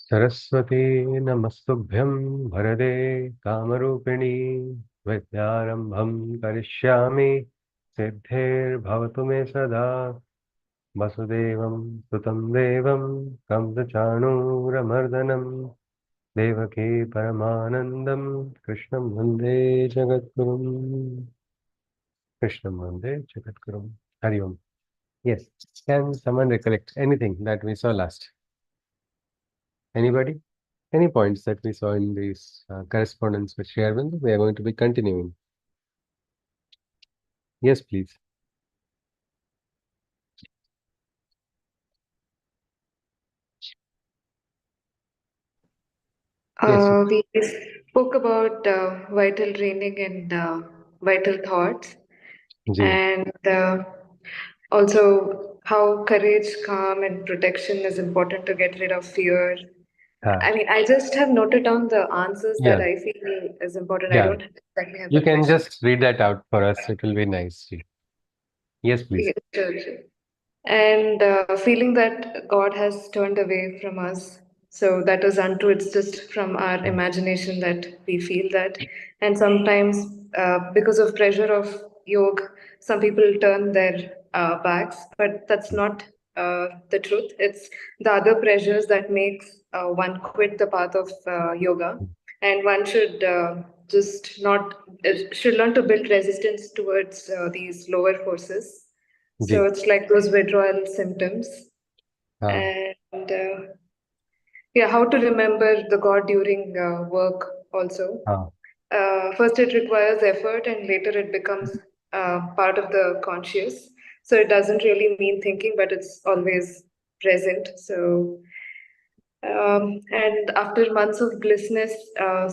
सरस्वती नमस्तुभ्यं वरदे कामरूपिणी विद्यारम्भं करिष्यामि सिद्धिर्भवतु मे सदा वसुदेवं सुतं देवं कंसचाणूरमर्दनं देवकी परमानन्दं कृष्णं वन्दे जगद्गुरुम् कृष्णं वन्दे जगद्गुरुम् हरि ओम. Yes, can someone recollect anything that we saw last? Anybody? Any points that we saw in this correspondence with Sri Aurobindo? We are going to be continuing. Yes, please. Yes. We spoke about vital training and vital thoughts, Ji. and also how courage, calm, and protection is important to get rid of fear. Ah, I mean, I just have noted down the answers that yeah. I feel is important. I Yeah. don't exactly have You the can question. just read that out for us. It will be nice. Ji. Yes, please. Yeah, sure. And feeling that God has turned away from us. So that is untrue. It's just from our Mm, imagination that we feel that. And sometimes, because of pressure of yoga, some people turn their backs, but that's mm, not the truth. It's the other pressures that makes one quit the path of yoga, mm. and one should just not should learn to build resistance towards these lower forces, so Ji. it's like those withdrawal symptoms. Ah, And yeah, how to remember the God during work also. ah. First, it requires effort, and later it becomes part of the conscious. So it doesn't really mean thinking, but it's always present. So, and after months of blissness,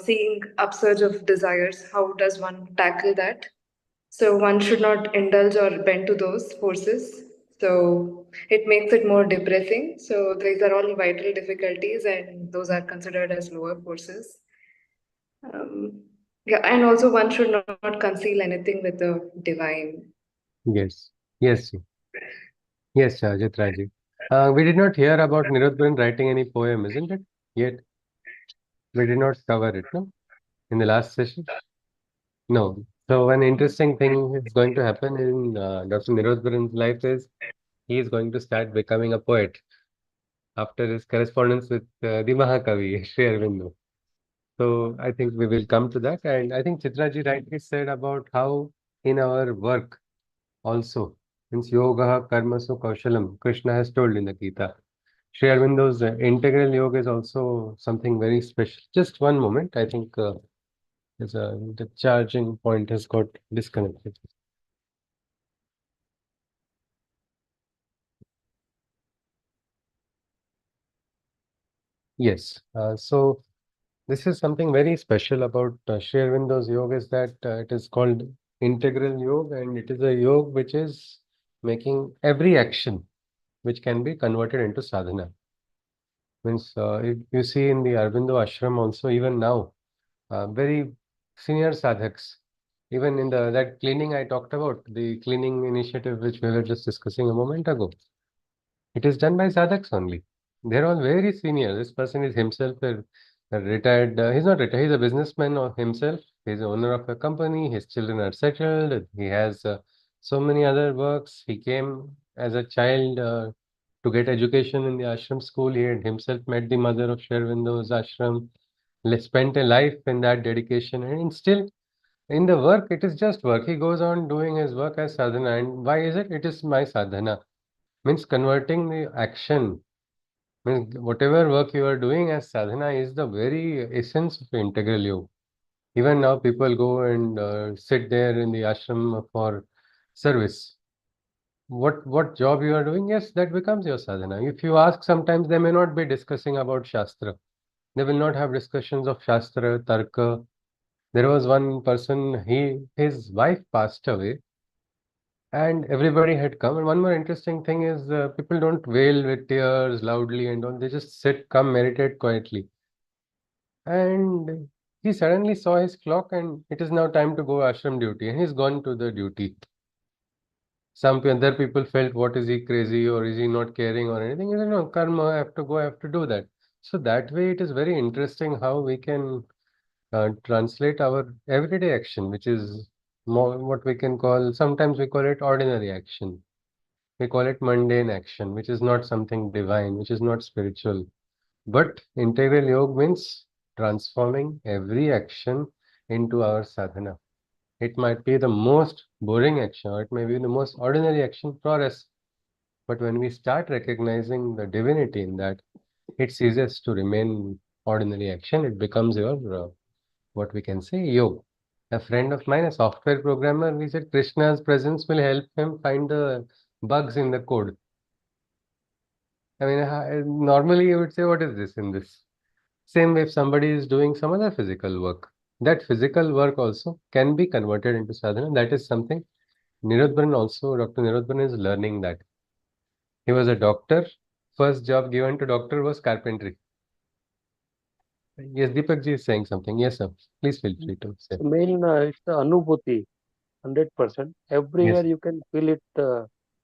seeing upsurge of desires, how does one tackle that? So one should not indulge or bend to those forces. So it makes it more depressing. So these are all vital difficulties, and those are considered as lower forces. Um, yeah, and also one should not conceal anything with the divine. Yes. Yes. Ji. Yes, Chitra ji. We did not hear about Nirodbaran writing any poem, isn't it? Yet we did not cover it, no? In the last session? No. So one interesting thing is going to happen in Dr. Nirodbaran's life is he is going to start becoming a poet after his correspondence with the Mahakavi, Sri Aurobindo. So I think we will come to that. And I think Chitraji rightly said about how in our work also, means yoga, karma, so kaushalam, Krishna has told in the Gita. Sri Aurobindo's integral yoga is also something very special. Just one moment. I think the charging point has got disconnected. Yes. So this is something very special about Sri Aurobindo's yoga is that it is called integral yoga, and it is a yoga which is making every action which can be converted into sadhana. Means if you see in the Aurobindo ashram also even now, very senior sadhaks, even in the that cleaning I talked about, the cleaning initiative which we were just discussing a moment ago, it is done by sadhaks only. They're all very senior. This person is himself a retired, he's not retired, he's a businessman of himself. He's the owner of a company. His children are settled. He has so many other works. He came as a child to get education in the ashram school. He had himself met the mother of Sri Aurobindo's ashram, spent a life in that dedication, and still in the work, it is just work. He goes on doing his work as sadhana. And why is it? It is my sadhana. Means converting the action, means whatever work you are doing as sadhana is the very essence of integral yoga. Even now, people go and sit there in the ashram for service. What job you are doing? Yes, that becomes your sadhana. If you ask, sometimes they may not be discussing about shastra. They will not have discussions of shastra, tarka. There was one person, his wife passed away, and everybody had come. And one more interesting thing is people don't wail with tears loudly and all. They just sit, come, meditate quietly. And he suddenly saw his clock, and it is now time to go ashram duty, and he's gone to the duty. Some other people felt, what is he crazy or is he not caring or anything? He said, no, karma, I have to go, I have to do that. So that way, it is very interesting how we can translate our everyday action, which is more what we can call, sometimes we call it ordinary action. We call it mundane action, which is not something divine, which is not spiritual. But integral yoga means transforming every action into our sadhana. It might be the most boring action, or it may be the most ordinary action for us. But when we start recognizing the divinity in that, it ceases to remain ordinary action. It becomes your, what we can say, yoga. A friend of mine, a software programmer, he said Krishna's presence will help him find the bugs in the code. I mean, normally you would say, what is this in this? Same way if somebody is doing some other physical work, that physical work also can be converted into sadhana. That is something Nirodbaran also, Dr. Nirodbaran is learning that. He was a doctor. First job given to doctor was carpentry. Yes, Deepak ji is saying something. Yes, sir. Please feel free to say. Main, it's the anubhuti, 100%. Yes, Everywhere you can feel it.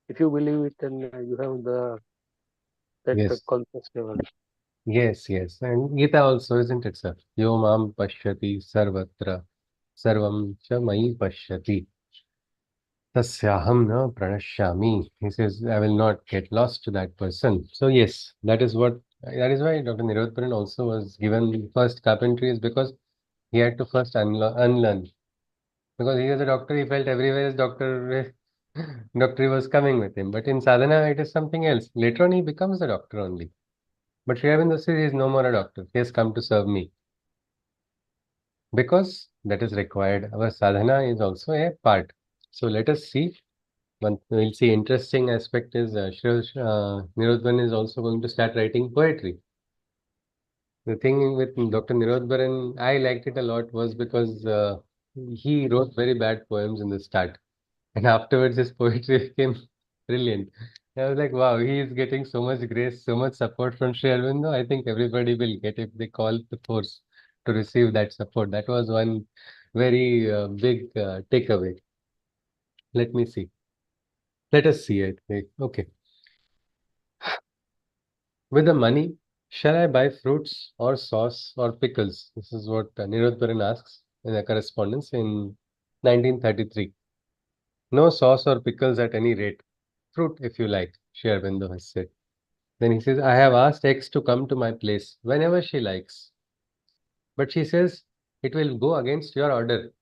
If you believe it, and you have the that yes, conscious level. yes, yes. And Gita also, isn't it, sir? Yo mam pashyati sarvatra sarvam cha mayi pashyati. Tasyaham na pranashyami. He says, I will not get lost to that person. So yes, that is why Dr. Nirodparan also was given first carpentry, is because he had to first unlearn. Because he was a doctor, he felt everywhere his doctor doctor was coming with him. But in sadhana, it is something else. Later on, he becomes a doctor only. But Sri Aurobindo says he is no more a doctor. He has come to serve me. Because that is required. Our sadhana is also a part. So let us see. One we'll see interesting aspect is Nirodbaran is also going to start writing poetry. The thing with Dr. Nirodbaran, I liked it a lot was because he wrote very bad poems in the start, and afterwards his poetry became brilliant. I was like, wow, he is getting so much grace, so much support from Sri Aurobindo. I think everybody will get if they call the force to receive that support. That was one very big takeaway. Let me see. Let us see it. Okay. With the money, shall I buy fruits or sauce or pickles? This is what Nirodbaran asks in a correspondence in 1933. No sauce or pickles at any rate. Fruit, if you like, Sri Aurobindo has said. Then he says, I have asked X to come to my place whenever she likes. But she says, it will go against your order.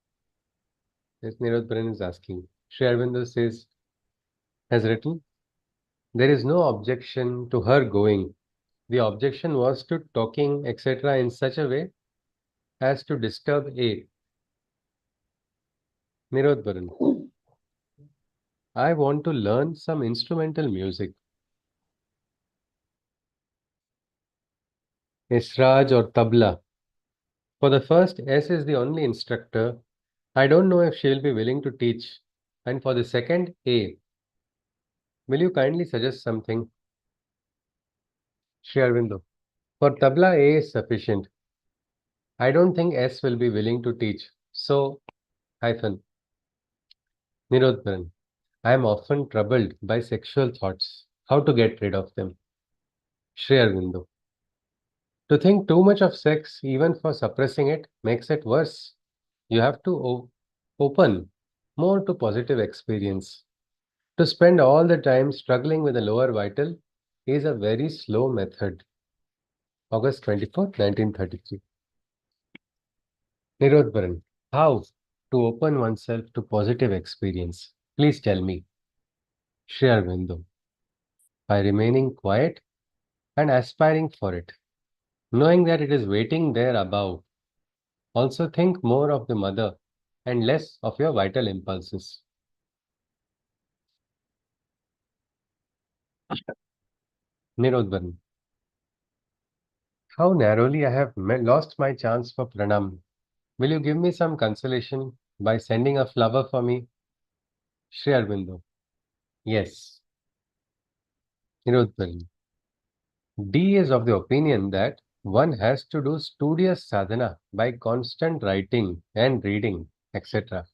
This Nirodbaran is asking. Sri Aurobindo says, has written, there is no objection to her going. The objection was to talking, etc., in such a way as to disturb A. Nirodbaran. I want to learn some instrumental music. Israj or tabla. For the first, S is the only instructor. I don't know if she'll be willing to teach. And for the second, A. Will you kindly suggest something? Shri Aurobindo. For tabla, A is sufficient. I don't think S will be willing to teach. So, hyphen. Nirodbaran. I am often troubled by sexual thoughts. How to get rid of them? Shri Aurobindo. To think too much of sex, even for suppressing it, makes it worse. You have to open more to positive experience. To spend all the time struggling with the lower vital is a very slow method. August 24th, 1933. Nirodbaran. How to open oneself to positive experience? Please tell me. Shri Aurobindo. By remaining quiet and aspiring for it, knowing that it is waiting there above. Also think more of the mother and less of your vital impulses. Nirodbaran. How narrowly I have lost my chance for pranam. Will you give me some consolation by sending a flower for me? Shri Aurobindo. Yes. Nirodbaran. D is of the opinion that one has to do studious sadhana by constant writing and reading, etc.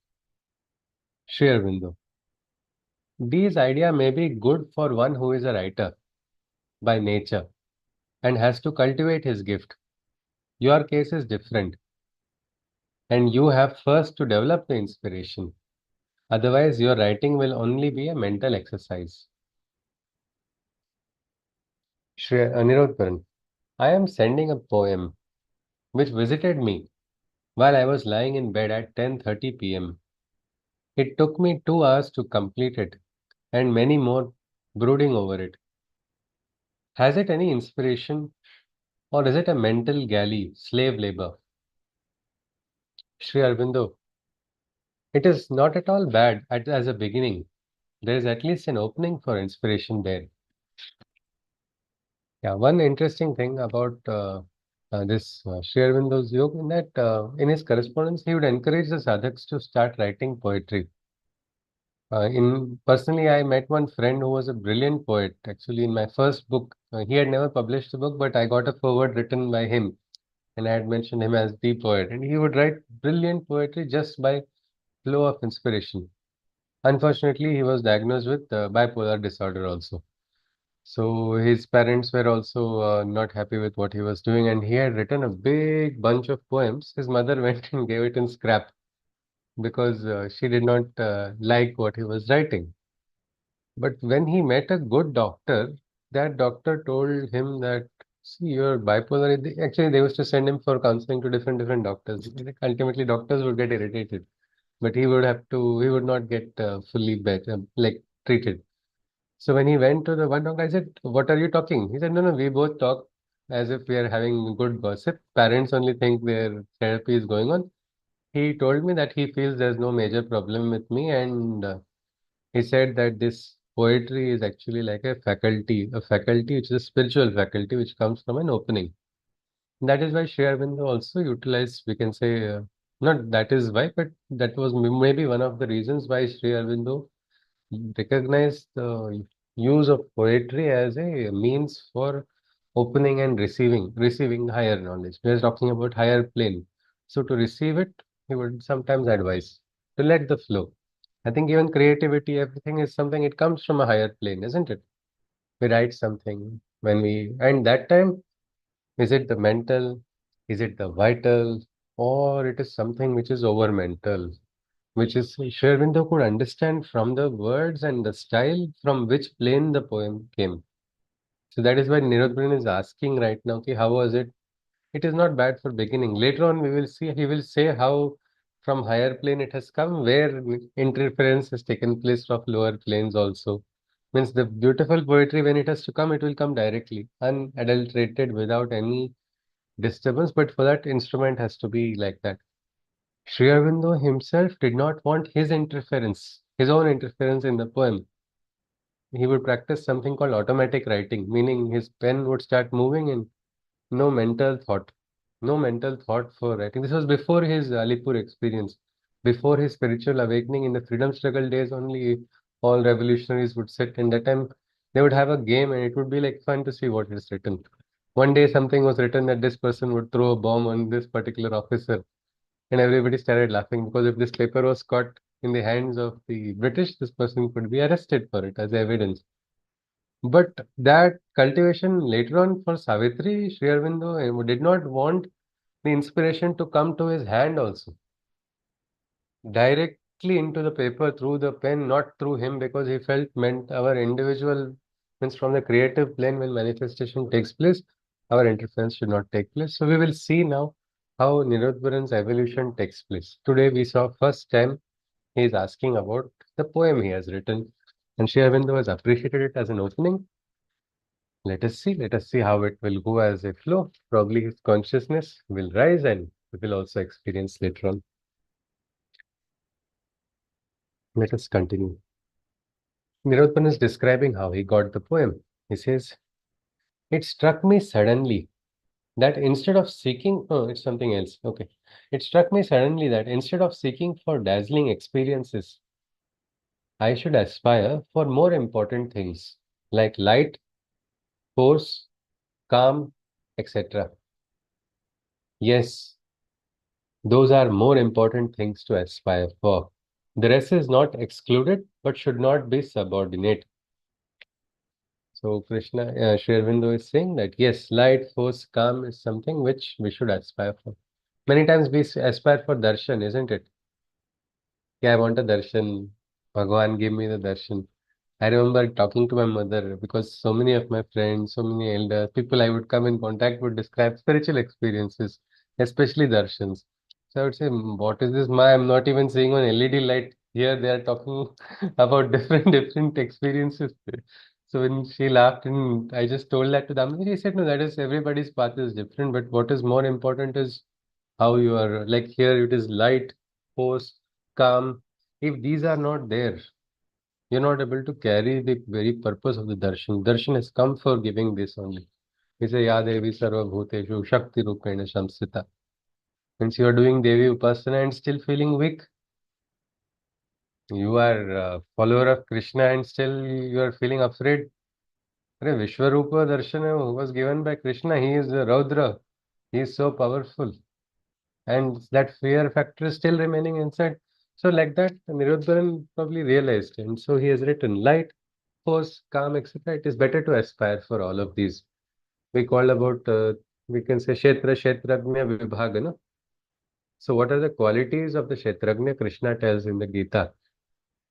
Shri Aurobindo. D's idea may be good for one who is a writer by nature and has to cultivate his gift. Your case is different, and you have first to develop the inspiration. Otherwise, your writing will only be a mental exercise. Shri Nirodbaran, I am sending a poem which visited me while I was lying in bed at 10:30 p.m. It took me 2 hours to complete it and many more brooding over it. Has it any inspiration or is it a mental galley, slave labor? Sri Aurobindo, it is not at all bad as a beginning. There is at least an opening for inspiration there. Yeah, one interesting thing about this Sri Aurobindo's yoga in that in his correspondence he would encourage the sadhaks to start writing poetry. In personally, I met one friend who was a brilliant poet. Actually, in my first book, he had never published a book, but I got a foreword written by him, and I had mentioned him as the poet. And he would write brilliant poetry just by flow of inspiration. Unfortunately, he was diagnosed with bipolar disorder also. So his parents were also not happy with what he was doing, and he had written a big bunch of poems. His mother went and gave it in scrap because she did not like what he was writing. But when he met a good doctor, that doctor told him that, see, you're bipolar. Actually, they used to send him for counseling to different doctors. Like, ultimately, doctors would get irritated, but he would not get fully better, like treated. So when he went to the one doctor, I said, what are you talking? He said, no, no, we both talk as if we are having good gossip. Parents only think their therapy is going on. He told me that he feels there's no major problem with me, and he said that this poetry is actually like a faculty which is a spiritual faculty which comes from an opening. That is why Sri Aurobindo also utilized, we can say, not that is why, but that was maybe one of the reasons why Sri Aurobindo recognized the use of poetry as a means for opening and receiving higher knowledge. We are talking about higher plane. So to receive it, he would sometimes advise to let the flow. I think even creativity, everything is something, it comes from a higher plane, isn't it? We write something and that time, is it the mental, is it the vital, or it is something which is over mental, which is Sherwindo could understand from the words and the style from which plane the poem came. So that is why Nirodbaran is asking right now, okay, how was it? It is not bad for beginning. Later on, we will see, he will say how from higher plane it has come, where interference has taken place of lower planes also. Means the beautiful poetry, when it has to come, it will come directly, unadulterated, without any disturbance. But for that, instrument has to be like that. Sri Aurobindo himself did not want his own interference in the poem. He would practice something called automatic writing, meaning his pen would start moving and no mental thought, no mental thought for writing. This was before his Alipur experience, before his spiritual awakening. In the freedom struggle days only, all revolutionaries would sit, and that time they would have a game, and it would be like fun to see what is written. One day something was written that this person would throw a bomb on this particular officer, and everybody started laughing because if this paper was caught in the hands of the British, this person could be arrested for it as evidence. But that cultivation later on for Savitri, Sri Aurobindo did not want the inspiration to come to his hand also, directly into the paper through the pen, not through him, because he felt meant our individual, means from the creative plane when manifestation takes place, our interference should not take place. So we will see now how Nirodbaran's evolution takes place. Today we saw first time he is asking about the poem he has written, and Sri Aurobindo has appreciated it as an opening. Let us see how it will go as a flow. Probably his consciousness will rise and we will also experience later on. Let us continue. Nirodban is describing how he got the poem. He says, it struck me suddenly that instead of seeking, oh, it's something else. Okay. It struck me suddenly that instead of seeking for dazzling experiences, I should aspire for more important things like light, force, calm, etc. Yes, those are more important things to aspire for. The rest is not excluded, but should not be subordinate. So Krishna, Sri Aurobindo is saying that yes, light, force, calm is something which we should aspire for. Many times we aspire for darshan, isn't it? Yeah, I want a darshan. Bhagwan, give me the darshan. I remember talking to my mother because so many of my friends, so many elders, people I would come in contact would describe spiritual experiences, especially darshans. So I would say, what is this? Ma, I'm not even seeing on LED light. Here they are talking about different experiences. So when she laughed and I just told that to them, she said, no, that is everybody's path is different. But what is more important is how you are. Like here, it is light, force, calm. If these are not there, you're not able to carry the very purpose of the darshan. Darshan has come for giving this only. We say, Ya Devi Sarva Bhuteshu Shakti Rupena Shamsita. Means you are doing Devi Upasana and still feeling weak. You are a follower of Krishna and still you are feeling afraid. Arey, Vishwarupa Darshana was given by Krishna. He is a Raudra. He is so powerful. And that fear factor is still remaining inside. So like that, Nirodbaran probably realized. And so he has written light, force, calm, etc. It is better to aspire for all of these. We call about, we can say Kshetrajna, Vibhaga. No? So what are the qualities of the Kshetrajna? Krishna tells in the Gita.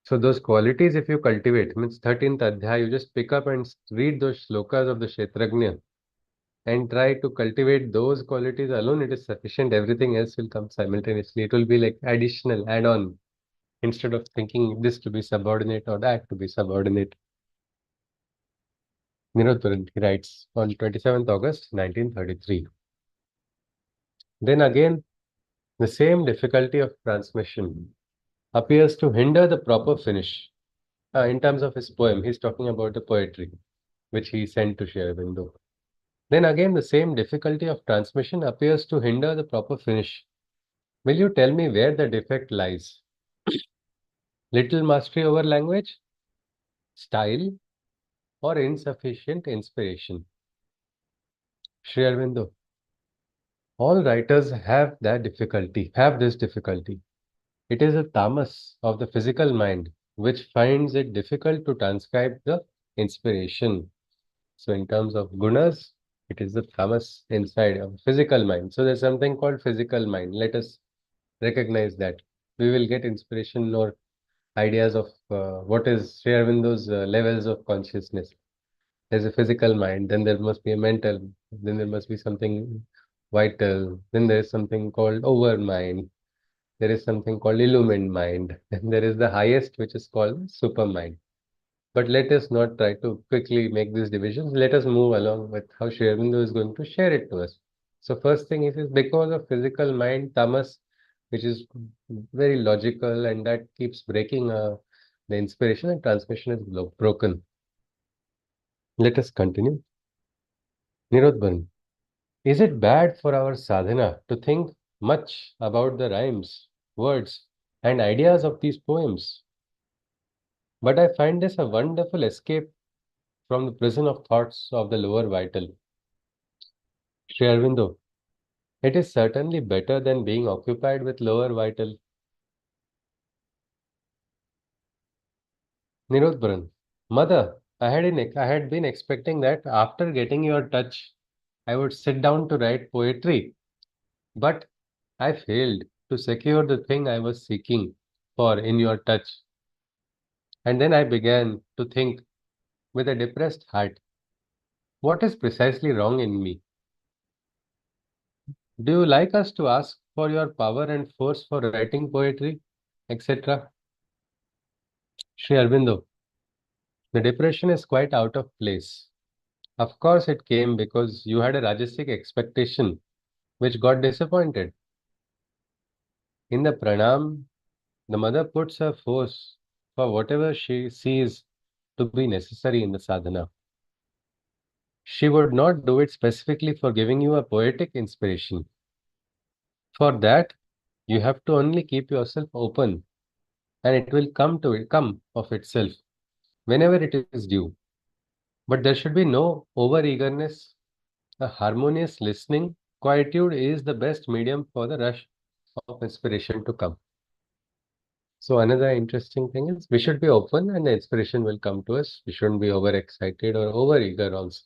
So those qualities, if you cultivate, means 13th Adhyaya, you just pick up and read those shlokas of the Kshetrajna and try to cultivate those qualities alone, it is sufficient. Everything else will come simultaneously. It will be like additional, add-on, instead of thinking this to be subordinate or that to be subordinate. Nirodbaran, he writes on 27th August 1933. Then again, the same difficulty of transmission appears to hinder the proper finish. In terms of his poem, he's talking about the poetry which he sent to Sri Aurobindo. Then again, the same difficulty of transmission appears to hinder the proper finish. Will you tell me where the defect lies? Little mastery over language, style, or insufficient inspiration? Sri Aurobindo, all writers have this difficulty. It is a tamas of the physical mind which finds it difficult to transcribe the inspiration. So, in terms of gunas, it is the tamas inside of physical mind. So, there's something called physical mind. Let us recognize that. We will get inspiration or ideas of what is Sri Aurobindo's levels of consciousness. There's a physical mind, then there must be a mental, then there must be something vital, then there is something called over mind, there is something called illumined mind, and there is the highest which is called super mind. But let us not try to quickly make these divisions. Let us move along with how Sri Aurobindo is going to share it to us. So first thing is because of physical mind, tamas, which is very logical and that keeps breaking the inspiration and transmission is broken. Let us continue. Nirodbaran. Is it bad for our sadhana to think much about the rhymes, words, and ideas of these poems? But I find this a wonderful escape from the prison of thoughts of the lower vital. Sri Aurobindo, it is certainly better than being occupied with lower vital. Nirodbaran, Mother, I had been expecting that after getting your touch, I would sit down to write poetry, but I failed to secure the thing I was seeking for in your touch. And then I began to think with a depressed heart, what is precisely wrong in me? Do you like us to ask for your power and force for writing poetry, etc.? Sri Aurobindo, the depression is quite out of place. Of course, it came because you had a Rajasic expectation which got disappointed. In the pranam, the mother puts her force for whatever she sees to be necessary in the sadhana. She would not do it specifically for giving you a poetic inspiration. For that, you have to only keep yourself open and it will come of itself whenever it is due. But there should be no over eagerness. A harmonious listening, quietude is the best medium for the rush of inspiration to come. So another interesting thing is we should be open and the inspiration will come to us. We shouldn't be overexcited or over eager also.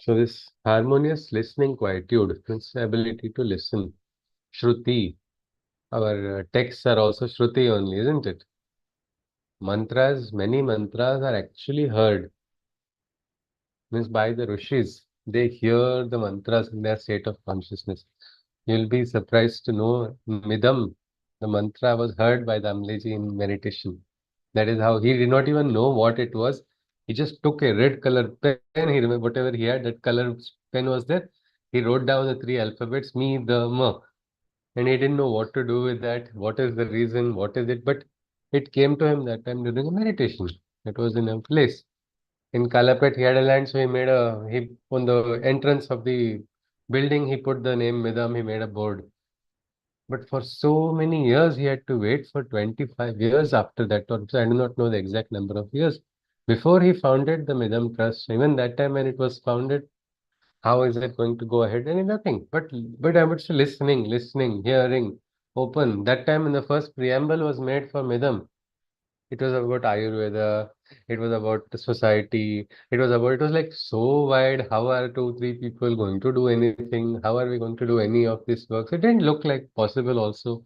So this harmonious listening quietude, this ability to listen, Shruti, our texts are also Shruti only, isn't it? Mantras, many mantras are actually heard, means by the rishis. They hear the mantras in their state of consciousness. You'll be surprised to know Midam, the mantra was heard by the Amleji in meditation. That is how he did not even know what it was. He just took a red color pen. He remember whatever he had, that color pen was there. He wrote down the three alphabets, me, the, ma, and he didn't know what to do with that. What is the reason? What is it? But it came to him that time during a meditation. It was in a place. In Kalapet, he had a land, so he on the entrance of the building, he put the name Midam, he made a board. But for so many years, he had to wait for 25 years after that, or I do not know the exact number of years, before he founded the Midam Trust. Even that time when it was founded, how is it going to go ahead? And nothing. But I would say listening, hearing, open. That time in the first preamble was made for Midam. It was about Ayurveda. It was about the society. It was like so wide. How are two, three people going to do anything? How are we going to do any of this work? So it didn't look like possible also.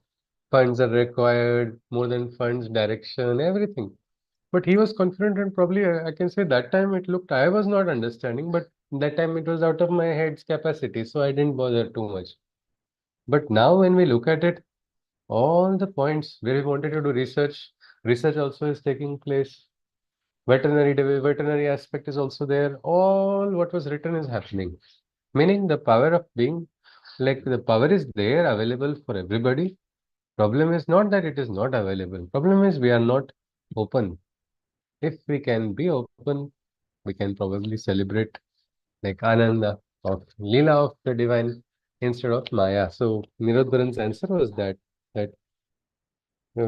Funds are required, more than funds, direction, everything. But he was confident and probably I can say that time it looked, I was not understanding, but that time it was out of my head's capacity. So I didn't bother too much. But now when we look at it, all the points where we wanted to do research, research also is taking place. Veterinary aspect is also there. All what was written is happening. Meaning the power of being, like the power is there, available for everybody. Problem is not that it is not available. Problem is we are not open. If we can be open, we can probably celebrate like Ananda of Leela of the divine instead of Maya. So Nirodbaran's answer was that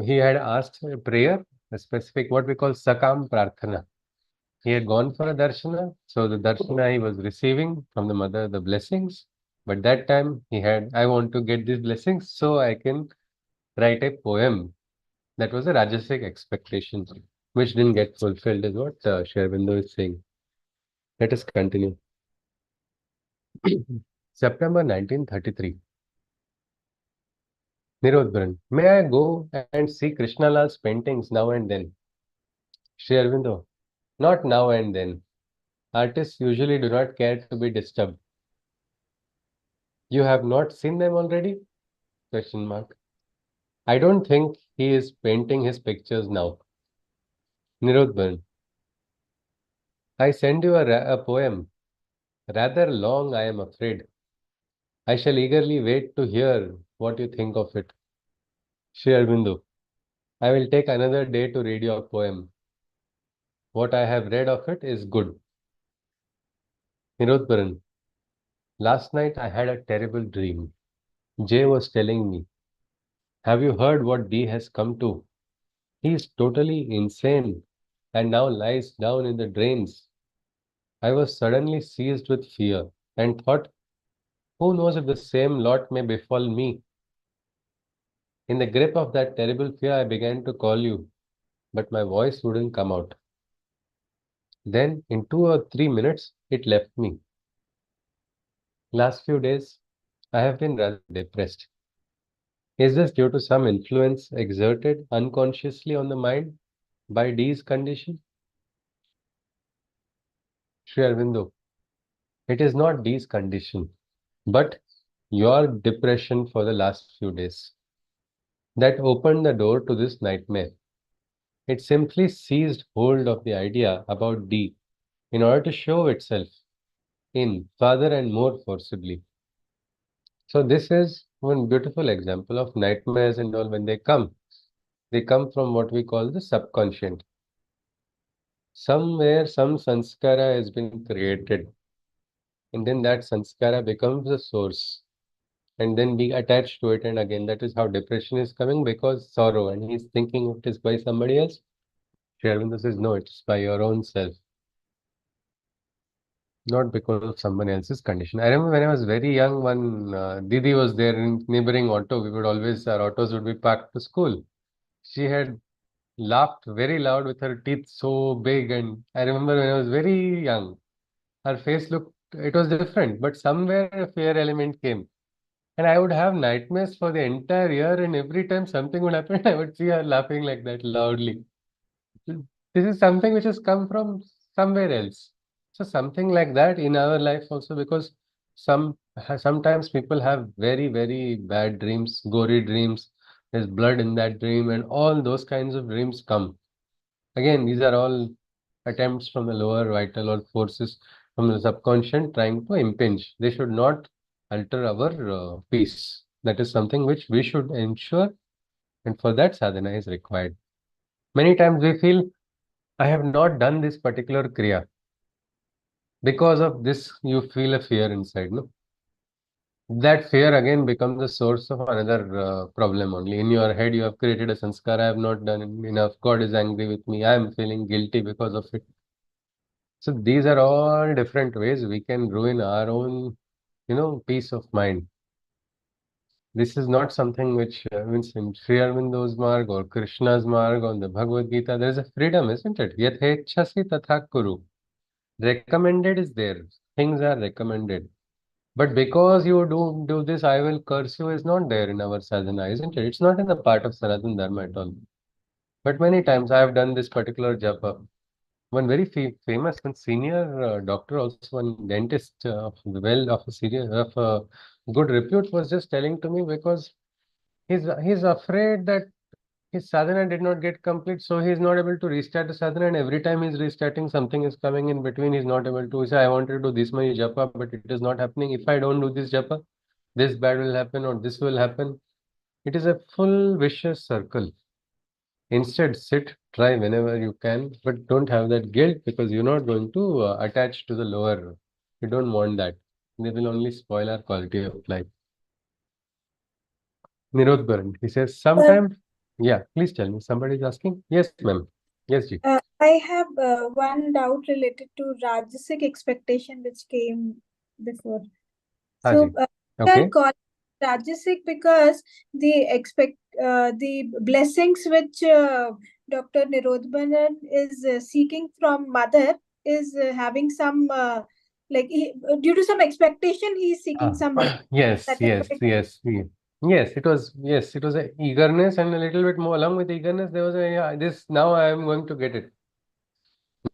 he had asked a prayer, a specific what we call Sakam Prarthana. He had gone for a darshana, so the darshana he was receiving from the mother the blessings. But that time he had, I want to get these blessings so I can write a poem. That was a Rajasic expectation, which didn't get fulfilled, is what Sri Aurobindo is saying. Let us continue. September 1933. Nirodbaran. May I go and see Krishnalal's paintings now and then? Sri Aurobindo. Not now and then. Artists usually do not care to be disturbed. You have not seen them already? Question mark. I don't think he is painting his pictures now. Nirodbaran. I send you a poem. Rather long, I am afraid. I shall eagerly wait to hear what you think of it. Sri Aurobindo. I will take another day to read your poem. What I have read of it is good. Nirodbaran. Last night I had a terrible dream. Jay was telling me, have you heard what D has come to? He is totally insane and now lies down in the drains. I was suddenly seized with fear and thought, who knows if the same lot may befall me? In the grip of that terrible fear, I began to call you, but my voice wouldn't come out. Then, in 2 or 3 minutes, it left me. Last few days, I have been rather depressed. Is this due to some influence exerted unconsciously on the mind by D's condition? Sri Aurobindo, it is not D's condition, but your depression for the last few days that opened the door to this nightmare. It simply seized hold of the idea about D in order to show itself in further and more forcibly. So this is one beautiful example of nightmares and all when they come. They come from what we call the subconscious. Somewhere some sanskara has been created and then that sanskara becomes the source and then be attached to it, and again that is how depression is coming because sorrow and he's thinking it is by somebody else. Sri Aurobindo says no, it's by your own self. not because of someone else's condition. I remember when I was very young, one Didi was there in neighboring auto. We would always, our autos would be parked to school. She had laughed very loud with her teeth so big. And I remember when I was very young, her face looked, it was different, but somewhere a fear element came. And I would have nightmares for the entire year. And every time something would happen, I would see her laughing like that loudly. This is something which has come from somewhere else. So something like that in our life also, because sometimes people have very, very bad dreams, gory dreams. There's blood in that dream, and all those kinds of dreams come. Again, these are all attempts from the lower vital or forces from the subconscious trying to impinge. They should not alter our peace. That is something which we should ensure, and for that sadhana is required. Many times we feel, I have not done this particular kriya. Because of this, you feel a fear inside, no? That fear again becomes the source of another problem only. In your head, you have created a sanskar. I have not done enough. God is angry with me. I am feeling guilty because of it. So these are all different ways we can ruin our own, peace of mind. This is not something which means in Sri Aurobindo's marg or Krishna's marg or the Bhagavad Gita. There is a freedom, isn't it? Yathechasi tatha kuru. Recommended is there. Things are recommended. But because you do this, I will curse you is not there in our sadhana, isn't it? It's not in the part of Sanatana Dharma at all. But many times I have done this particular japa. One very famous, one senior doctor, also one dentist of a serious, of a good repute, was just telling to me because he's afraid that his sadhana did not get complete, so he's not able to restart the sadhana, and every time he's restarting, something is coming in between. He's not able to. He say, I wanted to do this many japa, but it is not happening. If I don't do this japa, this bad will happen or this will happen. It is a full vicious circle. Instead, sit, try whenever you can, but don't have that guilt because you're not going to attach to the lower. You don't want that. They will only spoil our quality of life. Nirodbaran, he says, Uh, sometimes, yeah, please tell me. Somebody is asking. Yes, ma'am. Yes, ji. I have one doubt related to Rajasic expectation which came before. हाँ So ji. we are Okay. called Rajasic because the blessings which Dr. Nirodbaran is seeking from mother is having some due to some expectation he is seeking Ah, some blessing. yes, That is yes, what it yes, yes. It was a eagerness and a little bit more. Along with eagerness, there was a yeah, this. Now I am going to get it.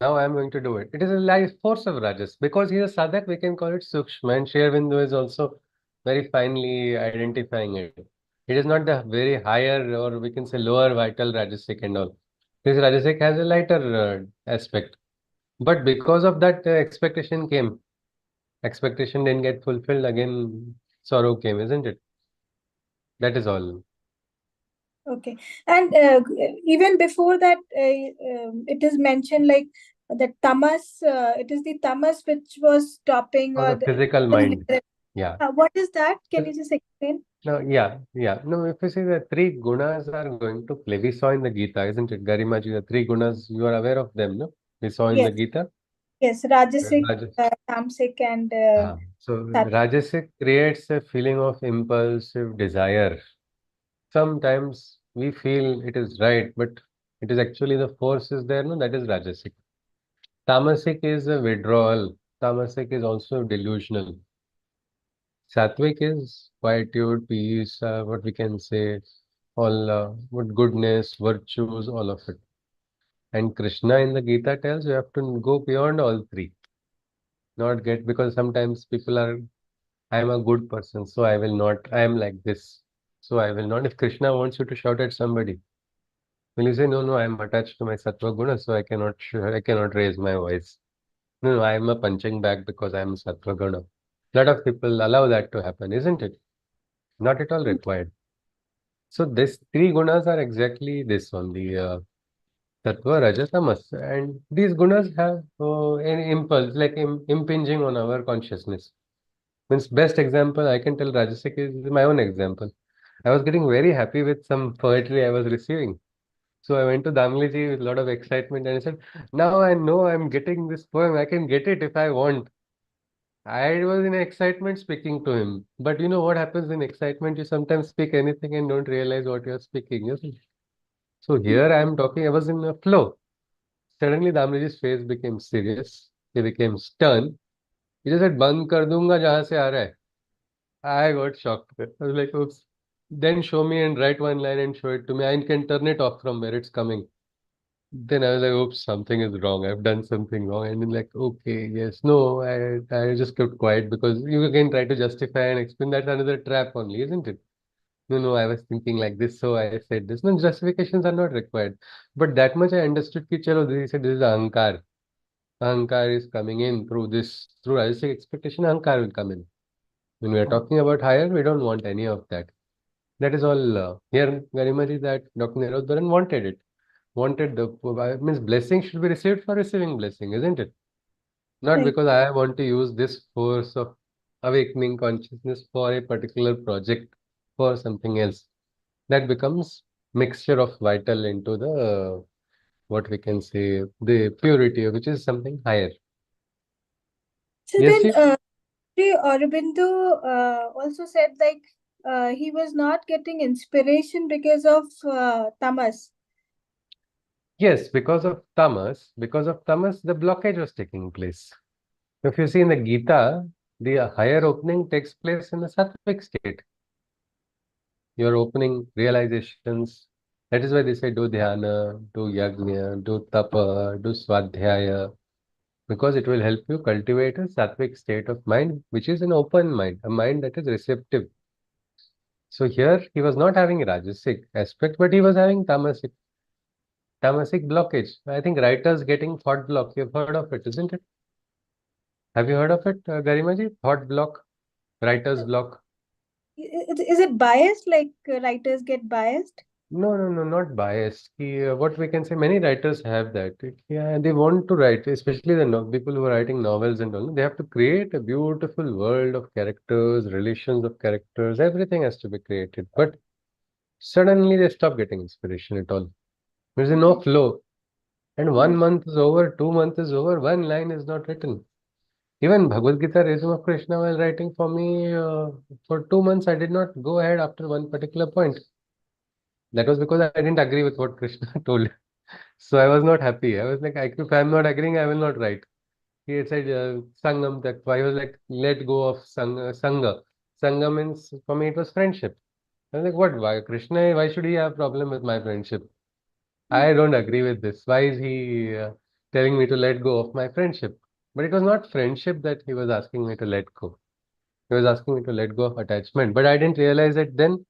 Now I am going to do it. It is a life force of Rajas. Because he is a sadhak, we can call it Sukshma. And Sri Aurobindo is also very finely identifying it. It is not the very higher or we can say lower vital Rajasic and all. This Rajasic has a lighter aspect. But because of that, expectation came. Expectation didn't get fulfilled. Again, sorrow came, isn't it? That is all. Okay. And even before that, it is mentioned like the tamas, it is the tamas which was stopping For or the physical mind. Yeah. what is that? Can you just explain? No, yeah, yeah. No, if you see the three gunas are going to play, we saw in the Gita, isn't it? Garimaji, the three gunas, you are aware of them, no? We saw in the Yes, Gita. yes, Rajasic, Rajas. Tamasic, and So Sattvic. Rajasic creates a feeling of impulsive desire. Sometimes we feel it is right, but it is actually the force is there, no? That is Rajasic. Tamasic is a withdrawal. Tamasic is also delusional. Sattvic is quietude, peace, what we can say, all what goodness, virtues, all of it. And Krishna in the Gita tells you have to go beyond all three, not get because sometimes people are, I am a good person, so I will not, I am like this, so I will not. If Krishna wants you to shout at somebody, will you say, no, no, I am attached to my Sattva Guna, so I cannot raise my voice. No, no, I am a punching bag because I am Sattva Guna. Lot of people allow that to happen, isn't it? Not at all required. So this three gunas are exactly this only, sattva, rajas, tamas, and these gunas have an impulse, like impinging on our consciousness. Means best example I can tell Rajasic is my own example. I was getting very happy with some poetry I was receiving. So I went to Damliji with a lot of excitement and I said, now I know I'm getting this poem. I can get it if I want. I was in excitement speaking to him. But you know what happens in excitement? You sometimes speak anything and don't realize what you're speaking, isn't it? So here I am talking, I was in a flow. Suddenly Damlaji's face became serious. He became stern. He just said, "Band kar dunga jahan se aa raha hai." I got shocked. I was like, oops. Then show me and write one line and show it to me. I can turn it off from where it's coming. Then I was like, oops, something is wrong. I've done something wrong. And then like, okay, yes, no, I just kept quiet because you again try to justify and explain. That's another trap only, isn't it? No, no, I was thinking like this, so I said this. No, justifications are not required. But that much I understood ki chalo, he said this is ahankar. Ahankar is coming in through this, through Rajasic expectation, ahankar will come in. When we are talking about higher, we don't want any of that. That is all here very much is that Dr. Nirodbaran wanted it. Wanted the means blessing should be received for receiving blessing, isn't it? Not Right. because I want to use this force of awakening consciousness for a particular project for something else. That becomes mixture of vital into the what we can say the purity, which is something higher. So Yes, then, Chief? Sri Aurobindo also said like he was not getting inspiration because of tamas. Yes, because of tamas, the blockage was taking place. If you see in the Gita, the higher opening takes place in the sattvic state. Your opening realizations. That is why they say do dhyana, do yajna, do tapa, do swadhyaya, because it will help you cultivate a sattvic state of mind, which is an open mind, a mind that is receptive. So here he was not having rajasic aspect, but he was having tamasic blockage. I think writers getting thought block. You've heard of it, isn't it? Have you heard of it, Garimaji? Thought block, writer's block. Is it biased? Like writers get biased? No, no, no, not biased. What we can say, many writers have that. Yeah, they want to write, especially the no people who are writing novels and all. They have to create a beautiful world of characters, relations of characters. Everything has to be created. But suddenly they stop getting inspiration at all. There's no Okay. flow. And Hmm. 1 month is over, 2 months is over, one line is not written. Even Bhagavad Gita, Resume of Krishna, while writing for me for 2 months, I did not go ahead after one particular point. That was because I didn't agree with what Krishna told. So I was not happy. I was like, if I'm not agreeing, I will not write. He had said Sangam Tattva. I was like, let go of Sangha. Sangha means, for me, it was friendship. I was like, what? Why? Krishna, why should he have problem with my friendship? Hmm. I don't agree with this. Why is he telling me to let go of my friendship? But it was not friendship that he was asking me to let go. He was asking me to let go of attachment. But I didn't realize it then.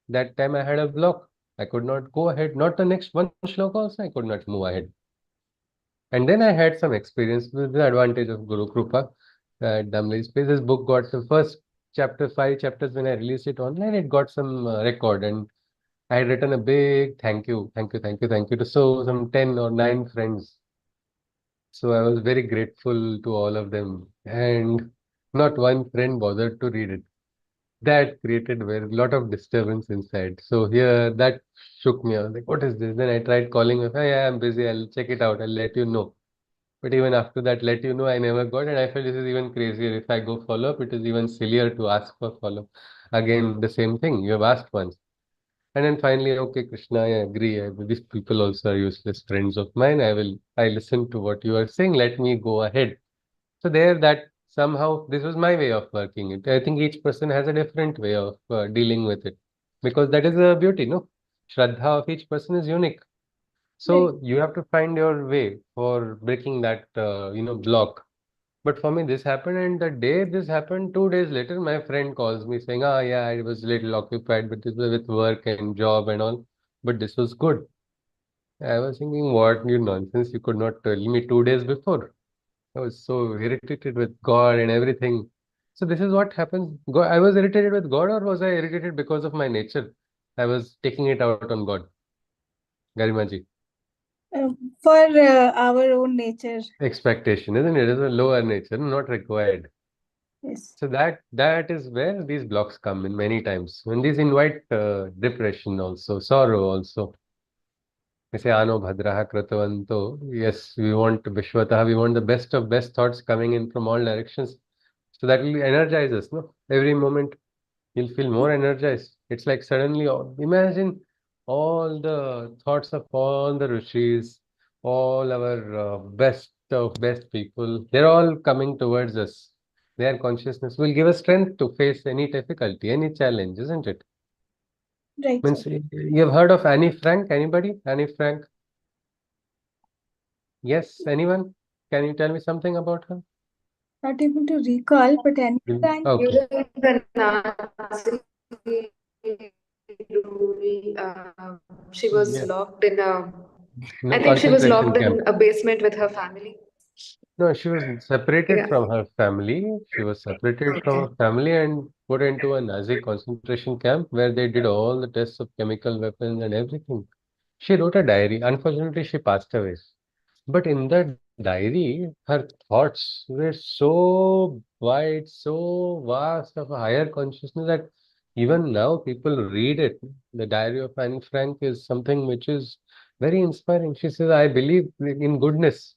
That time I had a block. I could not go ahead. Not the next one shloka also, I could not move ahead. And then I had some experience with the advantage of Guru Krupa. Damli's place. This book got the first chapter, 5 chapters when I released it online, it got some record. And I had written a big thank you, thank you, thank you, thank you to some 10 or 9 friends. So I was very grateful to all of them. And not one friend bothered to read it. That created a lot of disturbance inside. So here that shook me. I was like, what is this? Then I tried calling him. Hey, I'm busy. I'll check it out. I'll let you know. But even after that, let you know, I never got. And I felt this is even crazier. If I go follow up, it is even sillier to ask for follow up. Again, the same thing. You have asked once. And then finally, okay, Krishna, I agree. These people also are useless friends of mine. I listen to what you are saying. Let me go ahead. So there, that somehow this was my way of working it. I think each person has a different way of dealing with it, because that is the beauty, no? Shraddha of each person is unique. Right. So you have to find your way for breaking that, block. But for me, this happened, and the day this happened, 2 days later, my friend calls me saying, "Ah, yeah, I was a little occupied, but this was with work and job and all. But this was good." I was thinking, what you nonsense! You could not tell me 2 days before. I was so irritated with God and everything. So this is what happens. God, I was irritated with God, or was I irritated because of my nature? I was taking it out on God, Garimaji. For our own nature. Expectation, isn't it? It's a lower nature, not required. Yes. So that is where these blocks come in many times. When these invite depression also, sorrow also. We say, Ano Bhadraha Kratavanto. Yes, we want Vishwataha, we want the best of best thoughts coming in from all directions. So that will energize us, no? Every moment you'll feel more energized. It's like suddenly, imagine all the thoughts of all the rishis, all our best of best people, they're all coming towards us. Their consciousness will give us strength to face any difficulty, any challenge, isn't it? Right, Means sir. you've heard of Annie Frank? Anybody? Annie Frank? Yes, anyone? Can you tell me something about her? Not able to recall, but anytime. Okay. During the Nazi rule, she was Yeah. locked in a. No, I think she was concentration locked camp. in a basement with her family. No, she was separated Yeah. from her family. She was separated from Okay. her family and put into a Nazi concentration camp where they did all the tests of chemical weapons and everything. She wrote a diary. Unfortunately, she passed away. But in that diary, her thoughts were so wide, so vast of a higher consciousness that even now people read it. The diary of Anne Frank is something which is very inspiring. She says, I believe in goodness.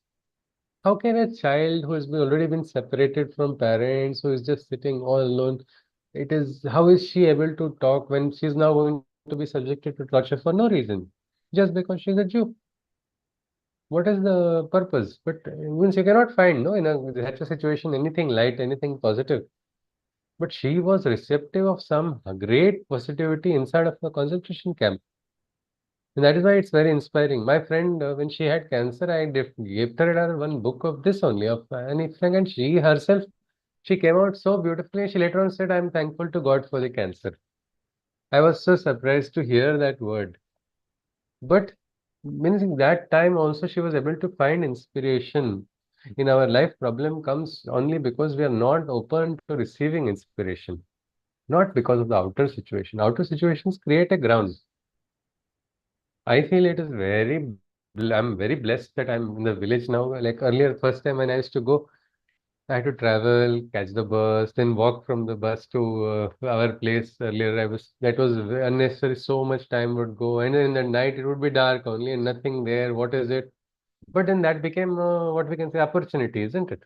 How can a child who has already been separated from parents, who is just sitting all alone, how is she able to talk when she's now going to be subjected to torture for no reason? Just because she's a Jew. What is the purpose? But means you cannot find, no, in such a situation, anything light, anything positive. But she was receptive of some great positivity inside of the concentration camp. And that is why it's very inspiring. My friend, when she had cancer, I gave her one book of this only, of Annie Frank, and she herself, she came out so beautifully. She later on said, I'm thankful to God for the cancer. I was so surprised to hear that word. But means in that time also she was able to find inspiration. In our life, problem comes only because we are not open to receiving inspiration, not because of the outer situation. Outer situations create a ground. I feel it is I'm very blessed that I'm in the village now. Like earlier, first time when I used to go, I had to travel, catch the bus, then walk from the bus to our place. Earlier, that was unnecessary. So much time would go, and then in the night it would be dark only, and nothing there. What is it? But then that became what we can say opportunity, isn't it?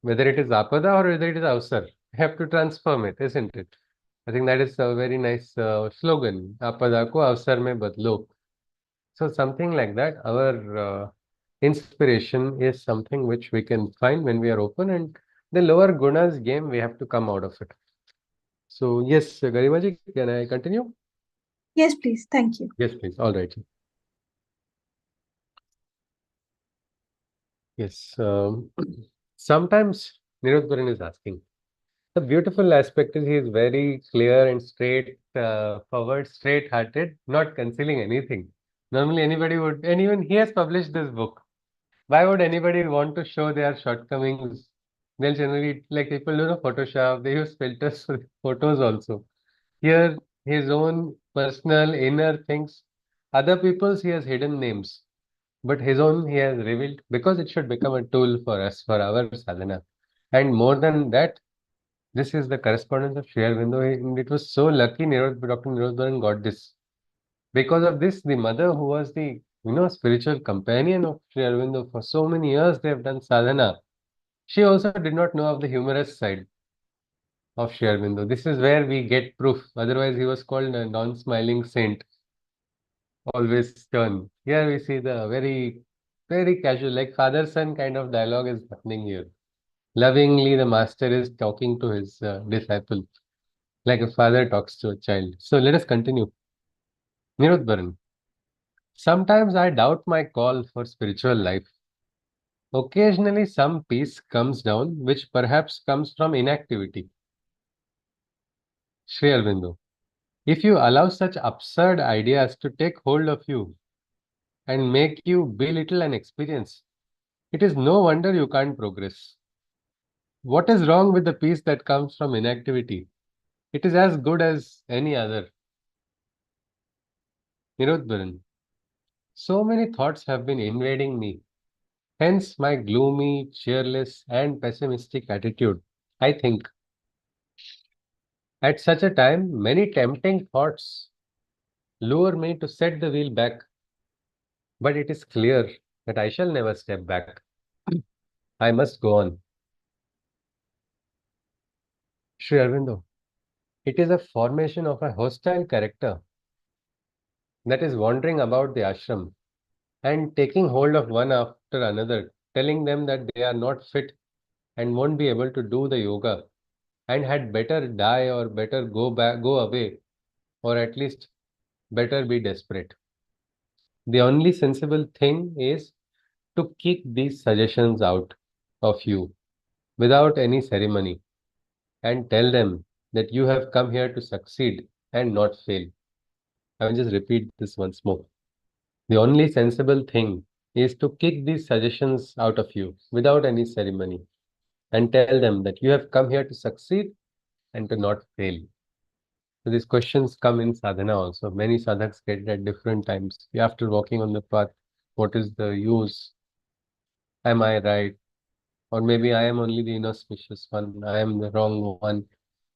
Whether it is apada or whether it is avsar, we have to transform it, isn't it? I think that is a very nice slogan. Apada ko avsar mein badlo. So something like that. Our inspiration is something which we can find when we are open, and the lower gunas game we have to come out of it. So yes, Garimaji, can I continue? Yes, please. Thank you. Yes, please. All right. Yes. Sometimes Nirodbaran is asking. The beautiful aspect is he is very clear and straight forward, straight hearted, not concealing anything. Normally, anybody would, and even he has published this book. Why would anybody want to show their shortcomings? They'll generally, like people do the Photoshop, they use filters for photos also. Here, his own personal inner things, other people's, he has hidden names, but his own he has revealed because it should become a tool for us, for our sadhana. And more than that, this is the correspondence of Sri Aurobindo, and it was so lucky Dr. Nirodbaran got this. Because of this, the mother who was the spiritual companion of Sri Aurobindo for so many years, they have done sadhana. She also did not know of the humorous side of Sri Aurobindo. This is where we get proof. Otherwise, he was called a non-smiling saint, always stern. Here we see the very, very casual, like father-son kind of dialogue is happening here. Lovingly, the master is talking to his disciple, like a father talks to a child. So let us continue. Nirodbaran. Sometimes I doubt my call for spiritual life. Occasionally, some peace comes down, which perhaps comes from inactivity. Sri Aurobindo. If you allow such absurd ideas to take hold of you and make you belittle an experience, it is no wonder you can't progress. What is wrong with the peace that comes from inactivity? It is as good as any other. Nirodbaran. So many thoughts have been invading me, hence my gloomy, cheerless, and pessimistic attitude. I think at such a time, many tempting thoughts lure me to set the wheel back, but it is clear that I shall never step back. I must go on. Sri Aurobindo, it is a formation of a hostile character that is wandering about the ashram and taking hold of one after another, telling them that they are not fit and won't be able to do the yoga and had better die or better go away, or at least better be desperate. The only sensible thing is to kick these suggestions out of you without any ceremony and tell them that you have come here to succeed and not fail. I will just repeat this once more. The only sensible thing is to kick these suggestions out of you without any ceremony and tell them that you have come here to succeed and to not fail. So these questions come in sadhana also. Many sadhaks get it at different times. After walking on the path, what is the use? Am I right? Or maybe I am only the inauspicious one. I am the wrong one.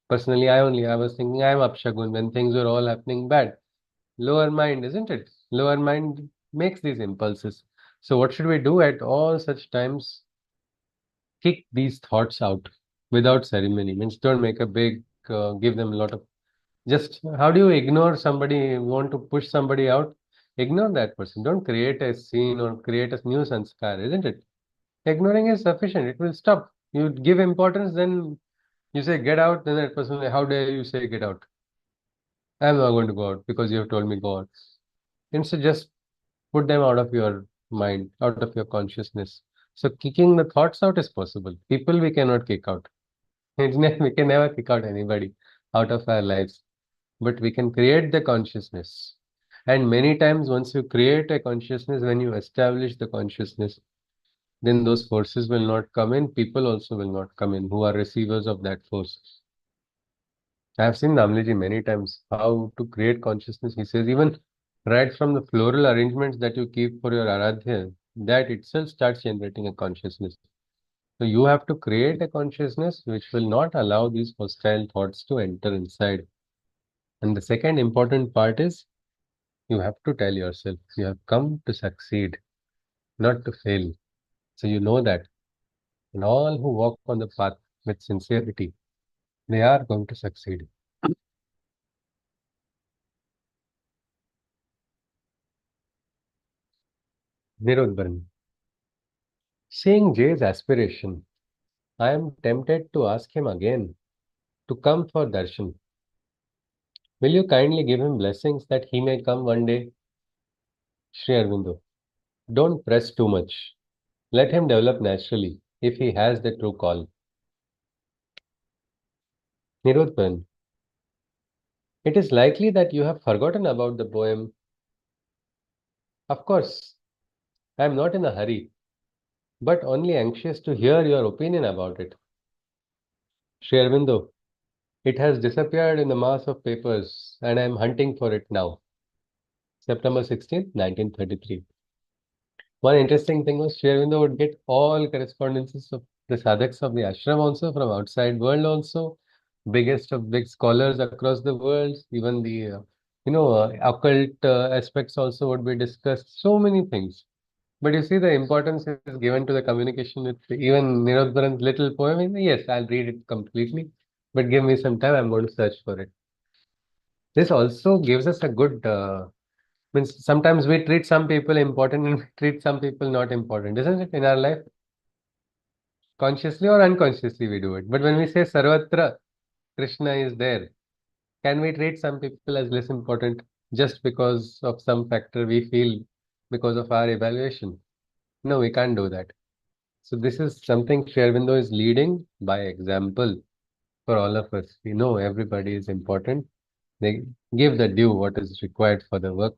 Personally, I was thinking I am Apshagun when things were all happening bad. Lower mind, isn't it? Lower mind makes these impulses. So what should we do at all such times? Kick these thoughts out without ceremony. Means don't make a big, give them a lot of. Just how do you ignore somebody? You want to push somebody out? Ignore that person. Don't create a scene or create a new sanskar, isn't it? Ignoring is sufficient. It will stop. You give importance, then you say get out, then that person will say, how dare you say get out? I'm not going to go out because you have told me go out. Instead, just put them out of your mind, out of your consciousness. So kicking the thoughts out is possible. People we cannot kick out. We can never kick out anybody out of our lives, but we can create the consciousness. And many times, once you create a consciousness, when you establish the consciousness, then those forces will not come in. People also will not come in who are receivers of that force. I have seen Namliji many times how to create consciousness. He says, even right from the floral arrangements that you keep for your Aradhya, that itself starts generating a consciousness. So you have to create a consciousness which will not allow these hostile thoughts to enter inside. And the second important part is you have to tell yourself you have come to succeed, not to fail. So you know that. And all who walk on the path with sincerity, they are going to succeed. Nirodbaran. Seeing Jay's aspiration, I am tempted to ask him again to come for darshan. Will you kindly give him blessings that he may come one day? Sri Aurobindo. Don't press too much. Let him develop naturally if he has the true call. Nirodbaran. It is likely that you have forgotten about the poem. Of course, I am not in a hurry, but only anxious to hear your opinion about it. Sri Aurobindo, it has disappeared in the mass of papers and I am hunting for it now. September 16th, 1933. One interesting thing was Sri Aurobindo would get all correspondences of the sadhaks of the ashram also from outside world also, biggest of big scholars across the world, even the occult aspects also would be discussed. So many things. But you see, the importance is given to the communication with even Nirodbaran's little poem. Yes, I'll read it completely, but give me some time. I'm going to search for it. This also gives us a good means sometimes we treat some people important and we treat some people not important, isn't it? In our life, consciously or unconsciously, we do it. But when we say Sarvatra, Krishna is there, can we treat some people as less important just because of some factor we feel because of our evaluation? No, we can't do that. So this is something Sri Aurobindo is leading by example for all of us. We know everybody is important. They give the due what is required for the work.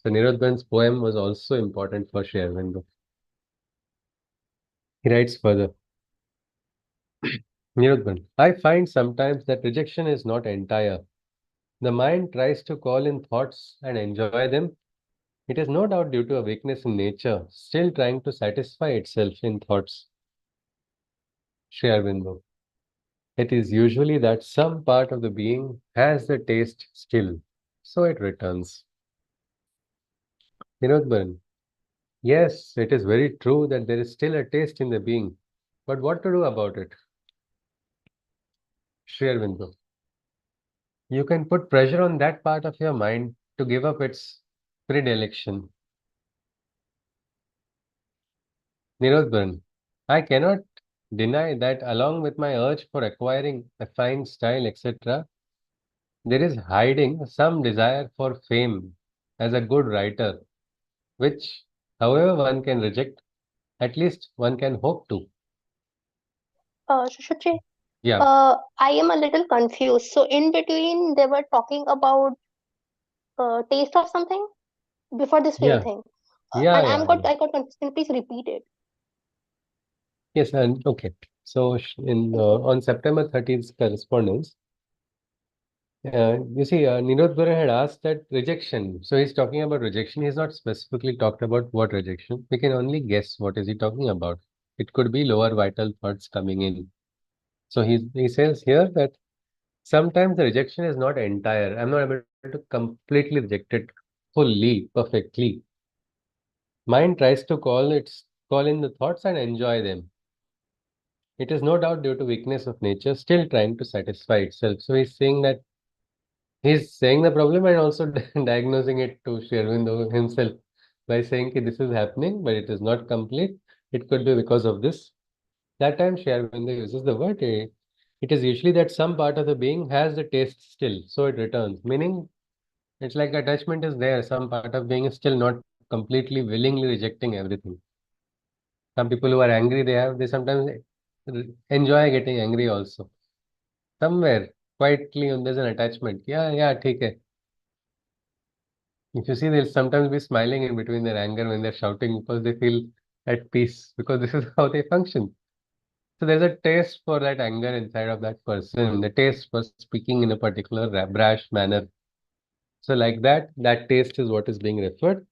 So Nirodban's poem was also important for Sri Aurobindo. He writes further. Nirodban, I find sometimes that rejection is not entire. The mind tries to call in thoughts and enjoy them. It is no doubt due to a weakness in nature, still trying to satisfy itself in thoughts. Sri Aurobindo. It is usually that some part of the being has the taste still, so it returns. Nirodban. Yes, it is very true that there is still a taste in the being, but what to do about it? Sri Aurobindo. You can put pressure on that part of your mind to give up its predilection. Nirodbaran. I cannot deny that along with my urge for acquiring a fine style, etc., there is hiding some desire for fame as a good writer, which, however, one can reject, at least one can hope to. Sushruti, Yeah, I am a little confused. So in between, they were talking about taste of something before this fame yeah, thing, yeah, and yeah, yeah. I got confused. Can you please repeat it? Yes, and okay. So in Thank you. on September 30th correspondence, you see, Nirodbaran had asked that rejection. So he's talking about rejection. He's not specifically talked about what rejection. We can only guess what is he talking about. It could be lower vital thoughts coming in. So he says here that sometimes the rejection is not entire. I'm not able to completely reject it fully, perfectly. Mind tries to call in the thoughts and enjoy them. It is no doubt due to weakness of nature, still trying to satisfy itself. So he's saying the problem and also diagnosing it to Sri Aurobindo himself by saying that this is happening, but it is not complete. It could be because of this. That time Sri Aurobindo uses the word, it is usually that some part of the being has the taste still, so it returns. Meaning, it's like attachment is there, some part of being is still not completely willingly rejecting everything. Some people who are angry, they sometimes enjoy getting angry also. Somewhere quietly, there's an attachment. Yeah, yeah, take it. If you see, they'll sometimes be smiling in between their anger when they're shouting because they feel at peace, because this is how they function. So there's a taste for that anger inside of that person, the taste for speaking in a particular brash manner. So like that, that taste is what is being referred.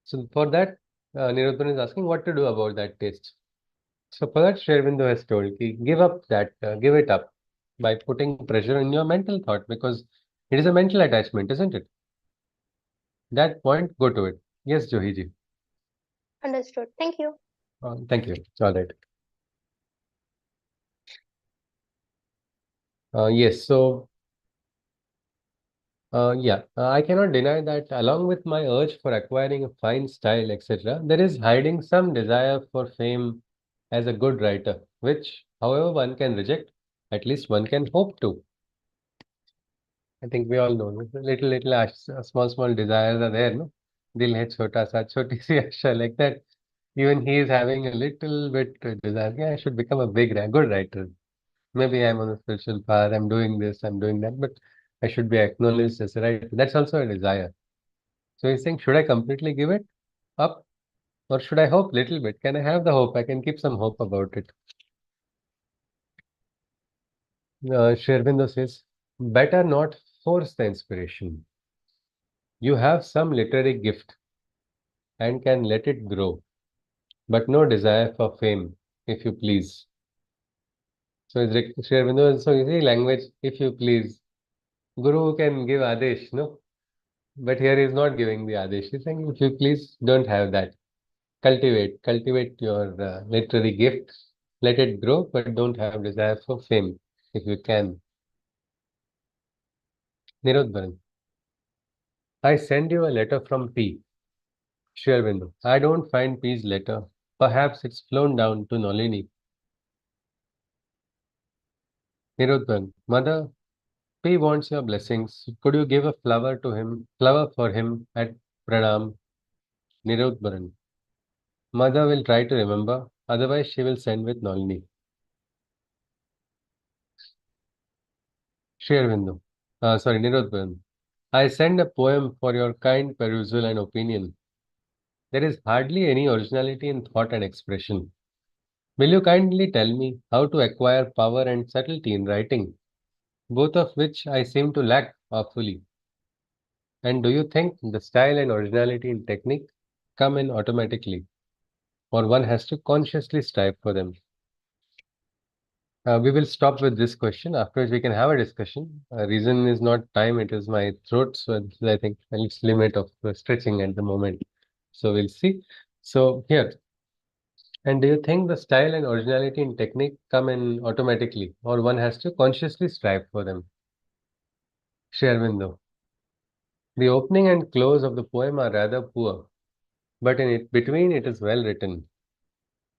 So for that, Nirodhan is asking what to do about that taste. So for that, Sri Aurobindo has told, ki, give up that, give it up by putting pressure on your mental thought because it is a mental attachment, isn't it? That point, go to it. Yes, Johiji. Understood. Thank you. Thank you. All right. Yes, so yeah, I cannot deny that along with my urge for acquiring a fine style, etc., there is hiding some desire for fame as a good writer, which, however, one can reject, at least one can hope to. I think we all know, no? Little small desires are there, no? Dil hai chota sa, choti si asha, like that. Even he is having a little bit desire. Yeah, I should become a good writer. Maybe I'm on a spiritual path, I'm doing this, I'm doing that, but I should be acknowledged as a writer. That's also a desire. So he's saying, should I completely give it up or should I hope little bit? Can I have the hope? I can keep some hope about it. Sri Aurobindo says, better not force the inspiration. You have some literary gift and can let it grow, but no desire for fame, if you please. So Sri Aurobindo, so you see language, if you please. Guru can give Adesh, no? But here he's not giving the Adesh. He's saying, if you please, don't have that. Cultivate your literary gift. Let it grow, but don't have desire for fame, if you can. Nirodbaran, I send you a letter from P. Sure, Bindu. I don't find P's letter. Perhaps it's flown down to Nolini. Nirodbaran, Mother, P wants your blessings. Could you give a flower for him at Pranam? Nirodbaran, Mother will try to remember, otherwise she will send with Nolini. Share Bindu. Sorry, Nirodbaran. I send a poem for your kind perusal and opinion. There is hardly any originality in thought and expression. Will you kindly tell me how to acquire power and subtlety in writing, both of which I seem to lack awfully? And do you think the style and originality in technique come in automatically, or one has to consciously strive for them? We will stop with this question. Afterwards, we can have a discussion. Reason is not time; it is my throat. So this is, I think, its limit of stretching at the moment. So we'll see. So here, And do you think the style and originality in technique come in automatically, or one has to consciously strive for them? Sri Aurobindo. The opening and close of the poem are rather poor, but in it between it is well written,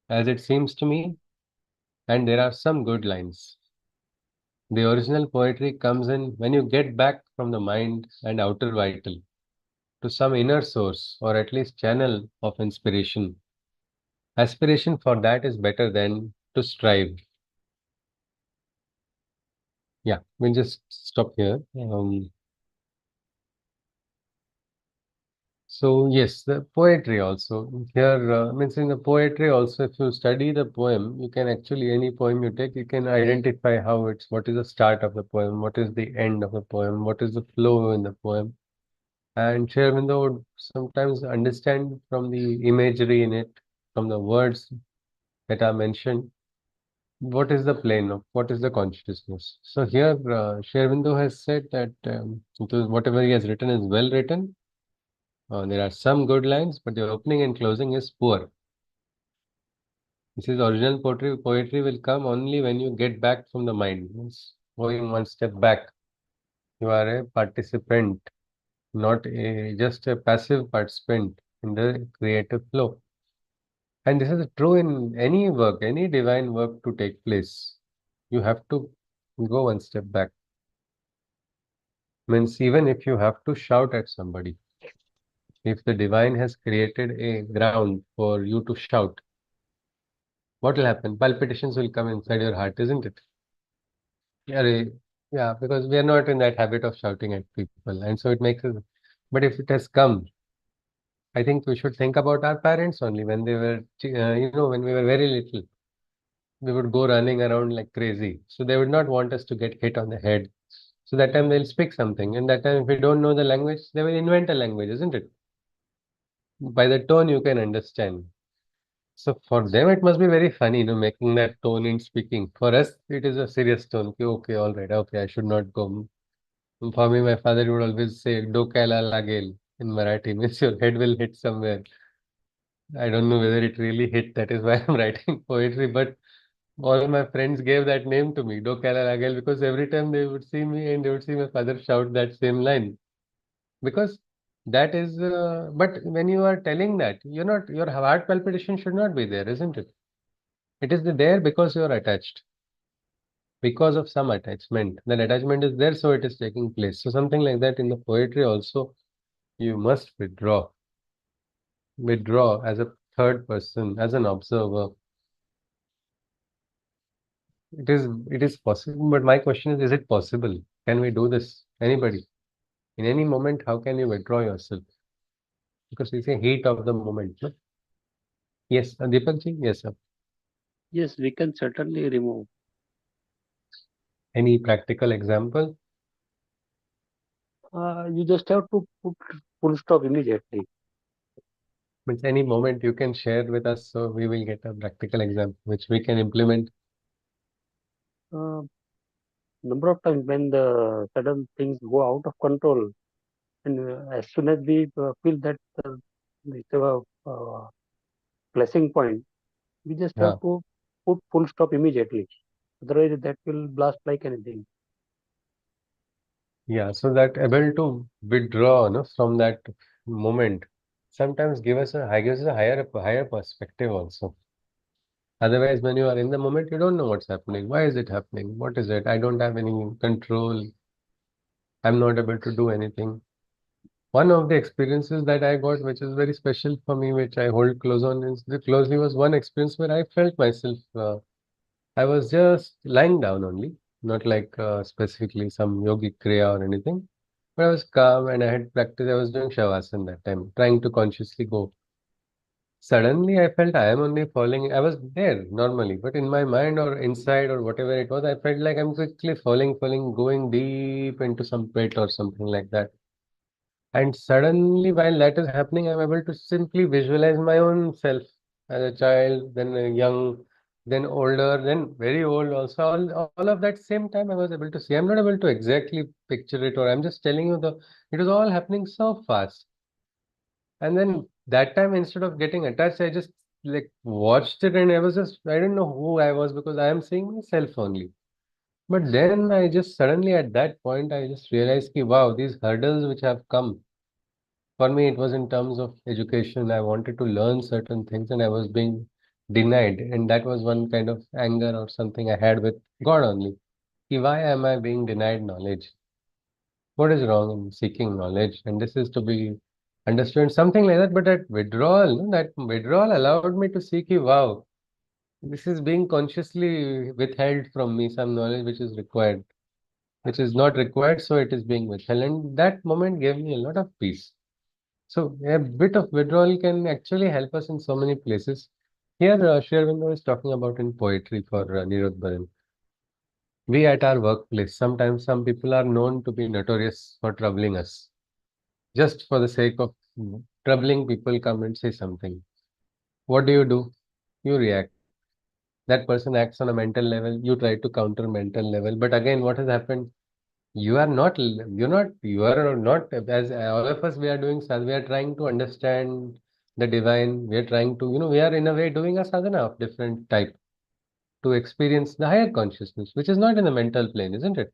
as it seems to me, and there are some good lines. The original poetry comes in when you get back from the mind and outer vital to some inner source or at least channel of inspiration. Aspiration for that is better than to strive. Yeah, we'll just stop here. So yes, the poetry also here means in the poetry also, if you study the poem, you can actually any poem you take, you can identify how it's what is the start of the poem, what is the end of the poem, what is the flow in the poem. And Sri Aurobindo would sometimes understand from the imagery in it, from the words that are mentioned, what is the plane of, what is the consciousness. So here, Sri Aurobindo has said that whatever he has written is well written. There are some good lines, but the opening and closing is poor. This is original poetry will come only when you get back from the mind. Means going one step back. You are a participant, not just a passive participant in the creative flow. And this is true in any work, any divine work to take place. You have to go one step back. Means even if you have to shout at somebody, if the divine has created a ground for you to shout, what will happen? Palpitations will come inside your heart, isn't it? Yeah, yeah, because we are not in that habit of shouting at people, and so it makes us. But if it has come, I think we should think about our parents only when they were, when we were very little. We would go running around like crazy. So they would not want us to get hit on the head. So that time they'll speak something, and that time if we don't know the language, they will invent a language, isn't it? By the tone you can understand. So for them it must be very funny, making that tone in speaking. For us, it is a serious tone. Okay, okay, all right, okay, I should not go. For me, my father would always say, "Dokala lagel" in Marathi, means your head will hit somewhere. I don't know whether it really hit. That is why I'm writing poetry. But all my friends gave that name to me, Dokala lagel, because every time they would see me and they would see my father shout that same line. Because that is, but when you are telling that, your heart palpitation should not be there, isn't it? It is there because you are attached, because of some attachment. That attachment is there, so it is taking place. So something like that in the poetry also, you must withdraw as a third person, as an observer. It is possible, but my question is it possible? Can we do this? Anybody? In any moment, how can you withdraw yourself? Because it's a heat of the moment. No? Yes, Deepak ji, yes, sir. Yes, we can certainly remove. Any practical example? You just have to put full stop immediately. Means any moment you can share with us, so we will get a practical example which we can implement. Number of times when the sudden things go out of control, and as soon as we feel that it's a blessing point, we just have Yeah, to put full stop immediately. Otherwise, that will blast like anything. yeah. So that able to withdraw, from that moment, sometimes gives us a higher perspective also. Otherwise, when you are in the moment, you don't know what's happening. Why is it happening? What is it? I don't have any control. I'm not able to do anything. One of the experiences that I got, which is very special for me, which I hold closely, was one experience where I felt myself. I was just lying down only, not like specifically some yogic kriya or anything. But I was calm and I had practiced. I was doing shavasana that time, trying to consciously go. Suddenly, I felt I am only falling. I was there normally, but in my mind or inside or whatever it was, I felt like I'm quickly falling, going deep into some pit or something like that. And suddenly, while that is happening, I'm able to simply visualize my own self as a child, then a young, then older, then very old also. All of that same time, I was able to see. I'm not able to exactly picture it, or I'm just telling you it was all happening so fast. And then that time, instead of getting attached, I just like watched it and I was just, I didn't know who I was because I am seeing myself only. But then I just suddenly at that point, I just realized, ki, wow, these hurdles which have come. For me, it was in terms of education. I wanted to learn certain things and I was being denied. And that was one kind of anger or something I had with God only. Ki, why am I being denied knowledge? What is wrong in seeking knowledge? And this is to be understood, something like that. But that withdrawal, no, that withdrawal allowed me to see, ki, wow, this is being consciously withheld from me, some knowledge which is required, which is not required, so it is being withheld. And that moment gave me a lot of peace. So a bit of withdrawal can actually help us in so many places. Here, Sri Aurobindo is talking about in poetry for Nirodbaran. We at our workplace, sometimes some people are known to be notorious for troubling us. Just for the sake of troubling people, come and say something. What do? You react. That person acts on a mental level, you try to counter mental level. But again, what has happened? You are not, as all of us, we are doing, we are trying to understand the divine. We are trying to, we are in a way doing a sadhana of different type to experience the higher consciousness, which is not in the mental plane, isn't it?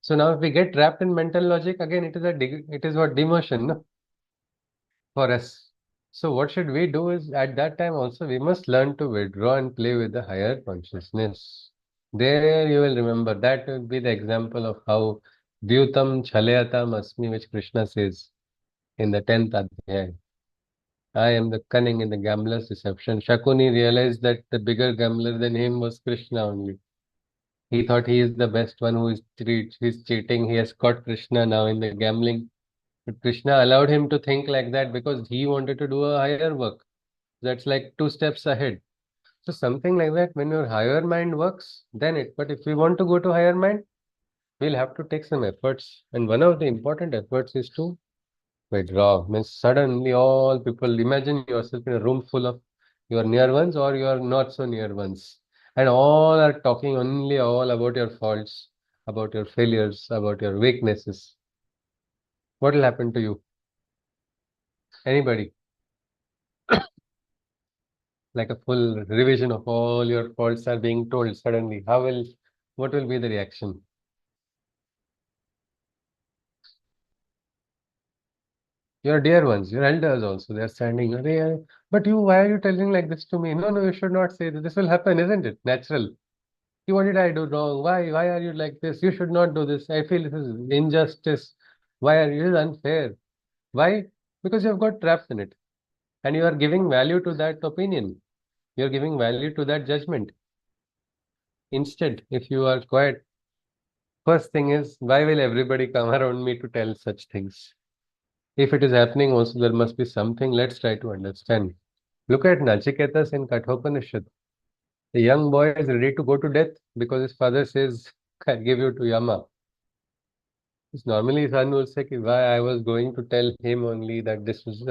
So now if we get trapped in mental logic, again, it is what demotion, no? For us. So what should we do is at that time also we must learn to withdraw and play with the higher consciousness. There you will remember that will be the example of how Dyutam Chalayatam Asmi, which Krishna says in the 10th Adhyay. I am the cunning in the gambler's deception. Shakuni realized that the bigger gambler than him was Krishna only. He thought he is the best one who is he's cheating. He has caught Krishna now in the gambling. But Krishna allowed him to think like that because he wanted to do a higher work. That's like 2 steps ahead. So something like that, when your higher mind works, then it. But if we want to go to higher mind, we'll have to take some efforts. And one of the important efforts is to withdraw. Means suddenly all people, imagine yourself in a room full of your near ones or your not so near ones. And all are talking only all about your faults, about your failures, about your weaknesses. What will happen to you? Anybody? Like a full revision of all your faults are being told suddenly. What will be the reaction? Your dear ones, your elders also, they are standing. "Arey, but you, why are you telling like this to me? No, no, you should not say this. This will happen, isn't it? Natural. What did I do wrong? Why are you like this? You should not do this. I feel this is injustice. Why are you? It is unfair. Why? Because you have got trapped in it. And you are giving value to that opinion. You are giving value to that judgment. Instead, if you are quiet, first thing is, why will everybody come around me to tell such things? If it is happening also, there must be something. Let's try to understand. Look at Nachiketas in Kathopanishad. The young boy is ready to go to death because his father says, I give you to Yama. Normally, son will say, "Ki, why I was going to tell him only that this was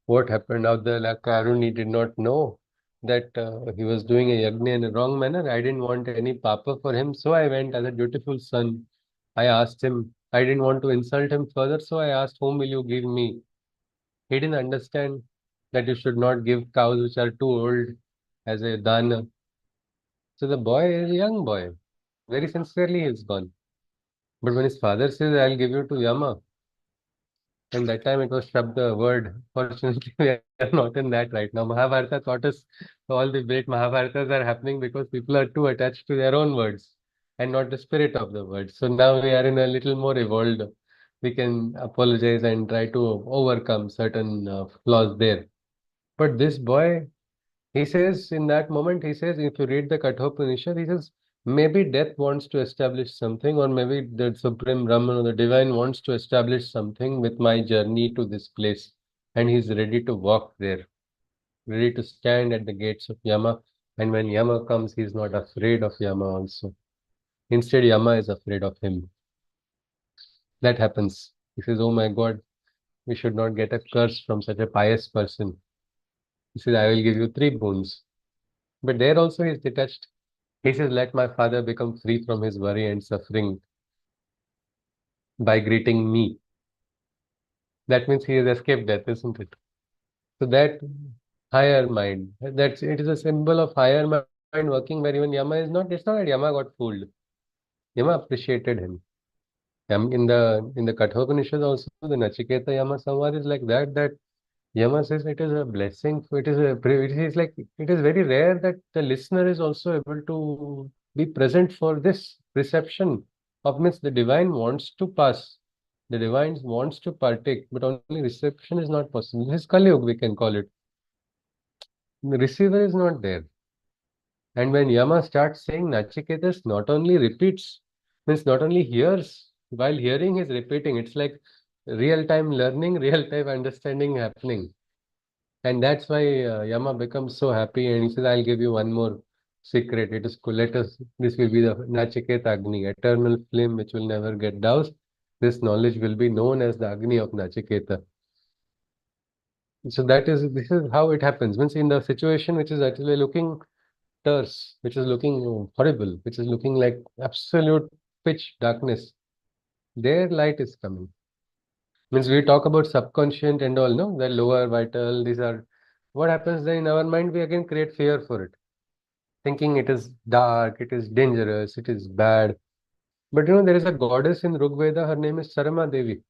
what happened out there. Like Aruni did not know that he was doing a yajna in a wrong manner. I didn't want any papa for him, so I went as a dutiful son. I asked him, I didn't want to insult him further, so I asked, whom will you give me? He didn't understand that you should not give cows which are too old as a dana. So the boy is a young boy. Very sincerely, he's gone. But when his father says, I'll give you to Yama, and that time it was Shabda, word. Fortunately, we are not in that right now. Mahabharata taught us all the great Mahabharatas are happening because people are too attached to their own words and not the spirit of the words. So now we are in a little more evolved. We can apologize and try to overcome certain flaws there. But this boy, he says in that moment, he says, if you read the Kathopanishad, he says, maybe death wants to establish something, or maybe the Supreme Brahman or the Divine wants to establish something with my journey to this place. And he's ready to walk there, ready to stand at the gates of Yama. And when Yama comes, he's not afraid of Yama also. Instead, Yama is afraid of him. That happens. He says, oh my God, we should not get a curse from such a pious person. He says, I will give you 3 boons. But there also he is detached. He says, let my father become free from his worry and suffering by greeting me. That means he has escaped death, isn't it? So that higher mind. It is a symbol of higher mind working where even Yama is not. It's not that Yama got fooled. Yama appreciated him. In the Kathopanishad also, the Nachiketa Yama Samvad is like that. That Yama says it is a blessing. It is like it is very rare that the listener is also able to be present for this reception of means the divine wants to pass. The divine wants to partake, but only reception is not possible. This is Kali Yuga, we can call it. The receiver is not there. And when Yama starts saying, Nachiketas not only repeats, means not only hears, while hearing he's repeating. It's like real-time learning, real-time understanding happening. And that's why Yama becomes so happy and he says, I'll give you one more secret. It is cool. This will be the Nachiketa Agni, eternal flame which will never get doused. This knowledge will be known as the Agni of Nachiketa. So this is how it happens. Means in the situation which is actually looking terse, which is looking horrible, which is looking like absolute pitch darkness, their light is coming. Means we talk about subconscious and all, no? The lower vital, these are what happens then in our mind, we again create fear for it, thinking it is dark, it is dangerous, it is bad. But there is a goddess in Rigveda, her name is Sarama Devi.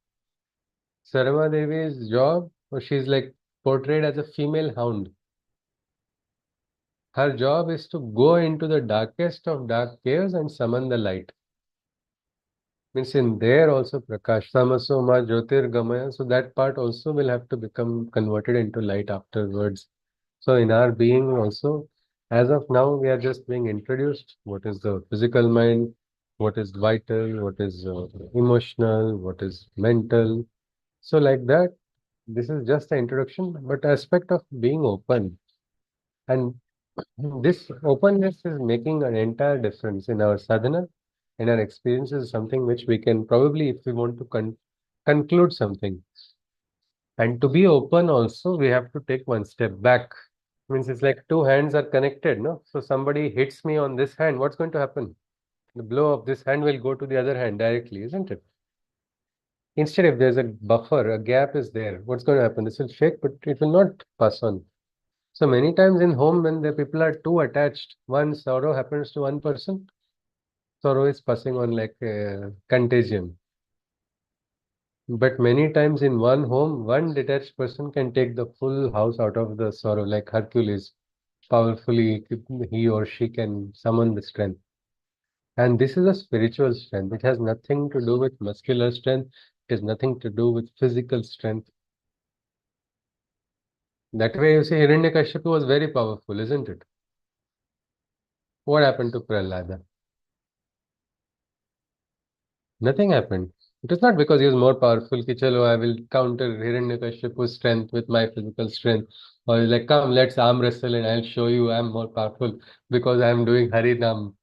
Sarama Devi's job, or she's like portrayed as a female hound. Her job is to go into the darkest of dark caves and summon the light. Means in there also Prakash, Tamaso Ma Jyotirgamaya, so that part also will have to become converted into light afterwards. So in our being also, as of now, we are just being introduced. What is the physical mind? What is vital? What is emotional? What is mental? So like that, this is just the introduction, but aspect of being open. And this openness is making an entire difference in our sadhana and our experience is something which we can probably, if we want to conclude something. And to be open also, we have to take one step back. Means it's like two hands are connected, no? So somebody hits me on this hand, what's going to happen? The blow of this hand will go to the other hand directly, isn't it? Instead, if there's a buffer, a gap is there, what's going to happen? This will shake, but it will not pass on. So many times in home, when the people are too attached, one sorrow happens to one person, sorrow is passing on like contagion. But many times in one home, one detached person can take the full house out of the sorrow, like Hercules. Powerfully, he or she can summon the strength. And this is a spiritual strength. It has nothing to do with muscular strength. It has nothing to do with physical strength. That way, you see, Hiranyakashipu was very powerful, isn't it? What happened to Prahlada? Nothing happened. It is not because he was more powerful, ki chalo, I will counter Hiranyakashipu's strength with my physical strength. Or like, come, let's arm wrestle and I'll show you I'm more powerful because I'm doing Harinam.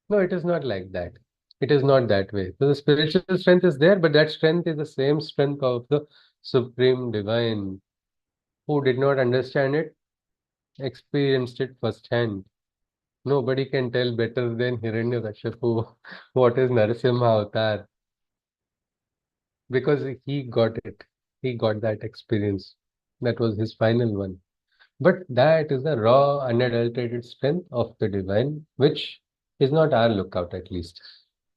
No, it is not like that. It is not that way. So the spiritual strength is there, but that strength is the same strength of the Supreme Divine, who did not understand it, experienced it firsthand. Nobody can tell better than Hiranyakashipu what is Narasimha Avatar. Because he got it. He got that experience. That was his final one. But that is the raw, unadulterated strength of the divine, which is not our lookout at least.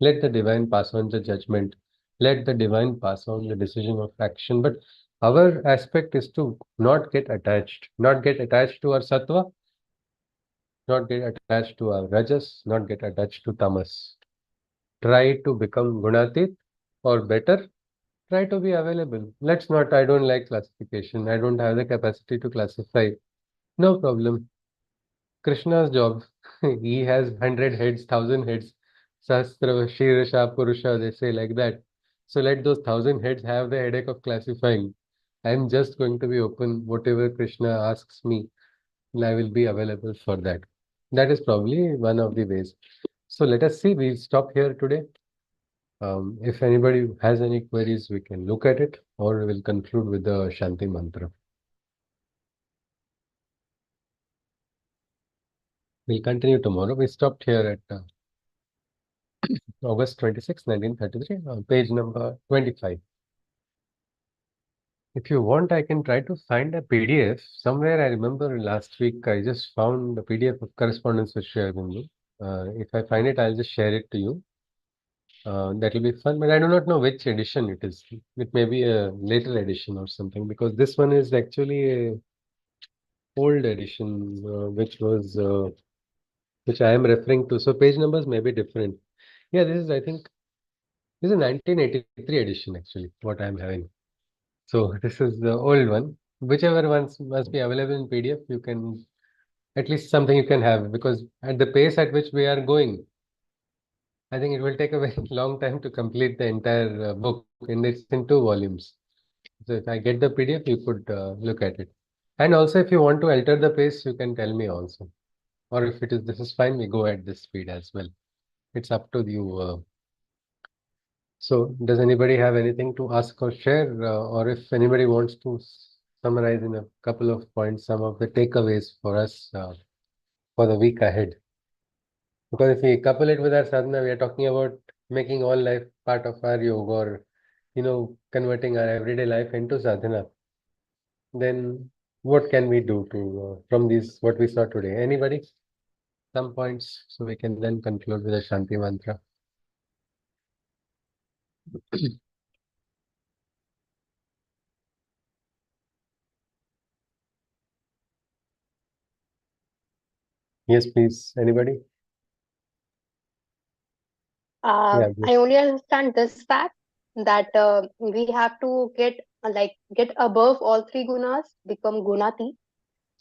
Let the divine pass on the judgment. Let the divine pass on the decision of action. But our aspect is to not get attached. Not get attached to our sattva, not get attached to our rajas, not get attached to tamas. Try to become gunatit or better. Try to be available. Let's not, I don't like classification. I don't have the capacity to classify. No problem. Krishna's job. He has 100 heads, 1,000 heads. Sahasra, Shirasha, Purusha, they say like that. So let those 1,000 heads have the headache of classifying. I'm just going to be open. Whatever Krishna asks me, I will be available for that. That is probably one of the ways. So let us see. We'll stop here today. If anybody has any queries, we can look at it or we'll conclude with the Shanti Mantra. We'll continue tomorrow. We stopped here at August 26, 1933, page number 25. If you want, I can try to find a PDF. Somewhere I remember last week I just found a PDF of Correspondence with Sri Aurobindo. If I find it, I'll just share it to you. That will be fun, but I do not know which edition it is. It may be a later edition or something, because this one is actually a old edition, which I am referring to. So page numbers may be different. Yeah, this is, I think, this is 1983 edition actually, what I'm having. So this is the old one. Whichever ones must be available in PDF, you can, at least something you can have, because at the pace at which we are going, I think it will take a very long time to complete the entire book, and it's in 2 volumes. So if I get the PDF, you could look at it. And also, if you want to alter the pace, you can tell me also. Or if it is, this is fine, we go at this speed as well. It's up to you. So does anybody have anything to ask or share? Or if anybody wants to summarize in a couple of points some of the takeaways for us for the week ahead? Because if we couple it with our sadhana, we are talking about making all life part of our yoga, or converting our everyday life into sadhana. Then what can we do to from these what we saw today? Anybody? Some points, so we can then conclude with a Shanti mantra. Yes, please. Anybody? Yeah. I only understand this fact that we have to get above all three gunas, become gunati.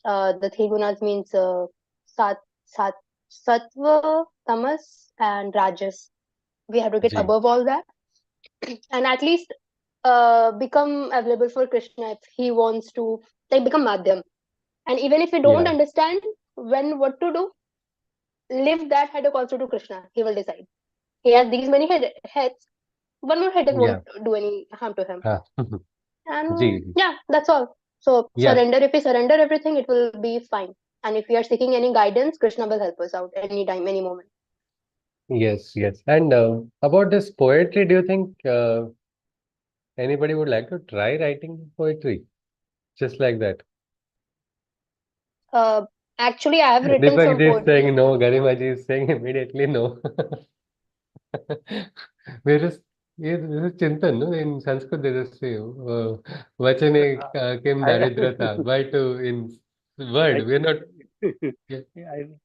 The three gunas means sat, sat, sattva, tamas, and rajas. We have to get Ji. above all that, and at least become available for Krishna if he wants to, like, become madhyam. And even if we don't Yeah. understand what to do, live that headache also to Krishna. He will decide. He has these many heads. One more headache Yeah. won't do any harm to him. Ah. And Ji. yeah, that's all. So Yeah. surrender. If we surrender everything, it will be fine. And if we are seeking any guidance, Krishna will help us out anytime, any moment. Yes. Yes. And about this poetry, do you think anybody would like to try writing poetry just like that? Uh, Actually, I have written Deepak some ji is poetry. saying no. Garimaji is saying immediately no. There is this is Chintan, no? In Sanskrit there is say Vachane kim I, daridrata. Why to in word? I, We're not. Yeah.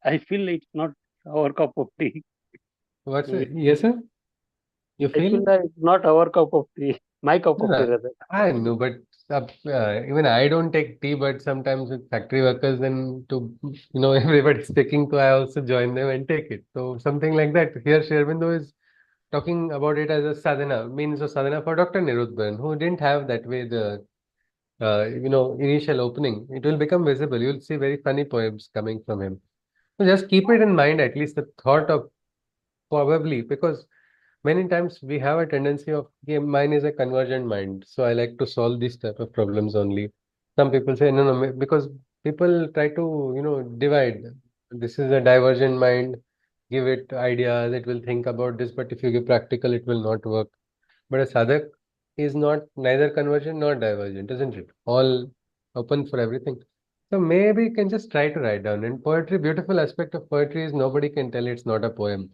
I feel it's not our cup of tea. What's Mm. it? Yes, sir? You I feel feel? that it's not our cup of tea, my cup No, of tea no, rather. I know, but even I don't take tea, but sometimes with factory workers, then everybody's taking, so I also join them and take it. So something like that. Here, Sri Aurobindo is talking about it as a sadhana, means of sadhana for Dr. Nirodbaran, who didn't have that way the initial opening. It will become visible. You'll see very funny poems coming from him. So just keep it in mind, at least the thought of probably, because many times we have a tendency of, yeah, mine is a convergent mind, so I like to solve these type of problems only. Some people say no, no, because people try to, divide. This is a divergent mind. Give it ideas, it will think about this, but if you give practical, it will not work. But a sadhak is not neither convergent nor divergent, isn't it? All open for everything. So maybe you can just try to write down. And poetry, beautiful aspect of poetry is nobody can tell it's not a poem.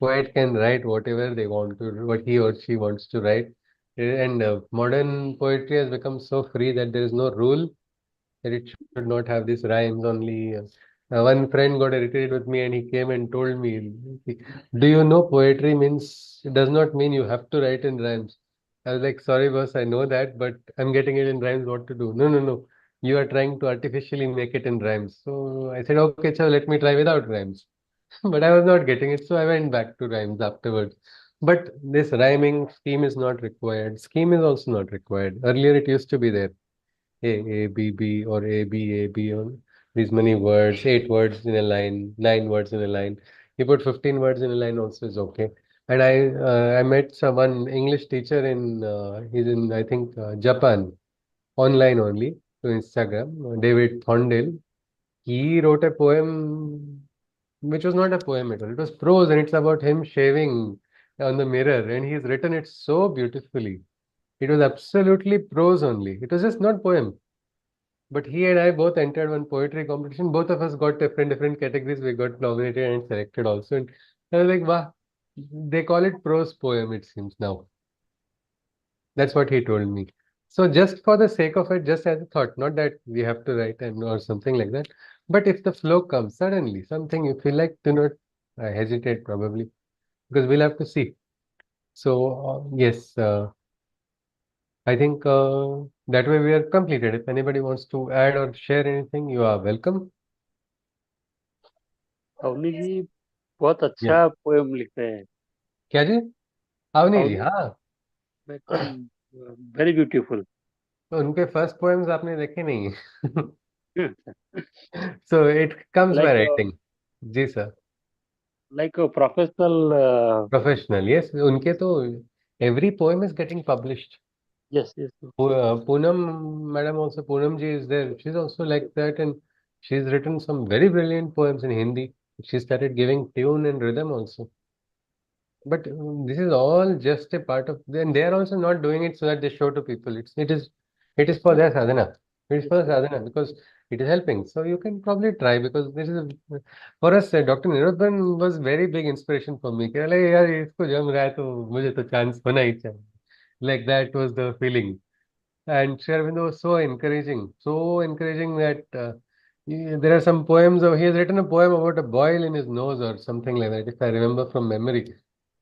Poet can write whatever they want to, what he or she wants to write. And modern poetry has become so free that there is no rule that it should not have these rhymes only. One friend got irritated with me and he came and told me, do you know poetry means, it does not mean you have to write in rhymes. I was like, sorry, boss, I know that, but I'm getting it in rhymes. What to do? No, no, no. You are trying to artificially make it in rhymes. So I said, okay, so let me try without rhymes. But I was not getting it, so I went back to rhymes afterwards. But this rhyming scheme is not required. Scheme is also not required. Earlier, it used to be there. A, B, B, or A, B, A, B, or these many words, 8 words in a line, 9 words in a line. You put 15 words in a line also is okay. And I met someone English teacher he's in, I think, Japan, online only, to Instagram, David Thorndale. He wrote a poem which was not a poem at all. It was prose, and it's about him shaving on the mirror, and he's written it so beautifully. It was absolutely prose only. It was just not poem. But he and I both entered one poetry competition. Both of us got different categories. We got nominated and selected also. And I was like, wow, they call it prose poem, it seems now. That's what he told me. So just for the sake of it, just as a thought, not that we have to write and or something like that. But if the flow comes suddenly, something you feel like, do not hesitate probably, because we'll have to see. So yes, I think that way we are completed. If anybody wants to add or share anything, you are welcome. Avani जी बहुत Yeah. अच्छा poem लिख रहे हैं. क्या जी? अवनी जी, अवनी हाँ. एकदम very beautiful. तो उनके फर्स्ट पोएम्स आपने देखे नहीं है. So it comes by like writing. जी sir. Like professional. Professional, yes. उनके तो every poem is getting published. Yes yes. Poonam, Madam also, Poonam ji is there. She's also like that, and she's written some very brilliant poems in Hindi. She started giving tune and rhythm also. But this is all just a part of, and they are also not doing it so that they show to people. It is for their sadhana. It is for sadhana because it is helping. So you can probably try because this is for us. Dr. Nirodbaran was very big inspiration for me. कि अरे यार इसको जम रहा है तो मुझे तो chance होना ही चाहिए. Like that was the feeling. And Sri Aurobindo was so encouraging that there are some poems. He has written a poem about a boil in his nose or something like that, if I remember from memory.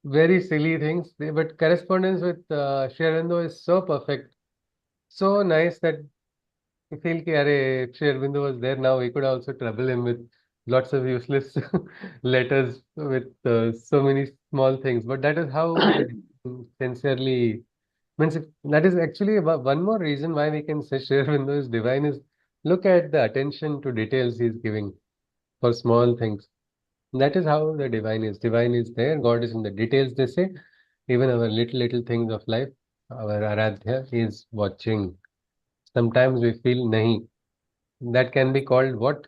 Very silly things, but correspondence with Sri Aurobindo is so perfect, so nice that you feel कि if Sri Aurobindo was there now, we could also trouble him with lots of useless letters with so many small things. But that is how the sincerely means that is actually one more reason why we can say Sri Aurobindo is divine is look at the attention to details he's giving for small things. That is how the divine is. Divine is there. God is in the details, they say. Even our little things of life, our Aradhya is watching. Sometimes we feel nahi. That can be called what?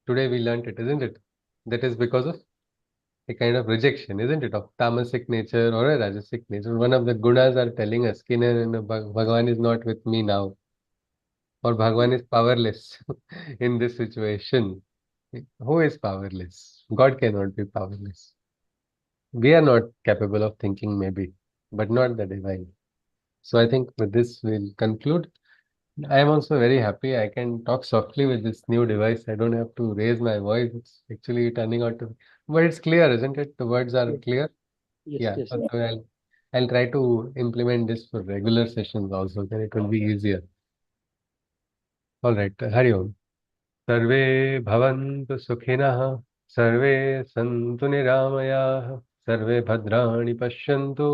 Today we learnt it, isn't it? That is because of a kind of rejection, isn't it? Of tamasic nature or a rajasic nature. One of the gunas are telling us, कि Bhagavan is not with me now. Or Bhagavan is powerless in this situation. Who is powerless? God cannot be powerless. We are not capable of thinking, maybe, but not the divine. So I think with this we'll conclude. I am also very happy. I can talk softly with this new device. I don't have to raise my voice. It's actually turning out to, but it's clear, isn't it? The words are clear. Yes Yeah. Yes. So I'll try to implement this for regular sessions also. Then it will be easier. All right. Hari Om. सर्वे भवन्तु सुखिनः सर्वे सन्तु निरामयाः सर्वे भद्राणि पश्यन्तु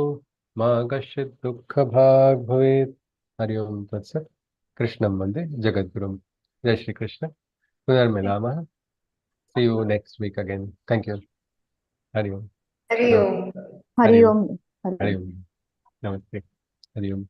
मा कश्चित् दुःखभाग् भवेत्. हरि ओम तत्सत्. कृष्णं वन्दे जगद्गुरुं. जय श्री कृष्ण. पुनर्मिलामः. See you next week again. Thank you. Hari Om. Hari नमस्ते. Om. हरि Hari ओम. Om. Hari Hari Om. ओम. नमस्ते. हरि ओम.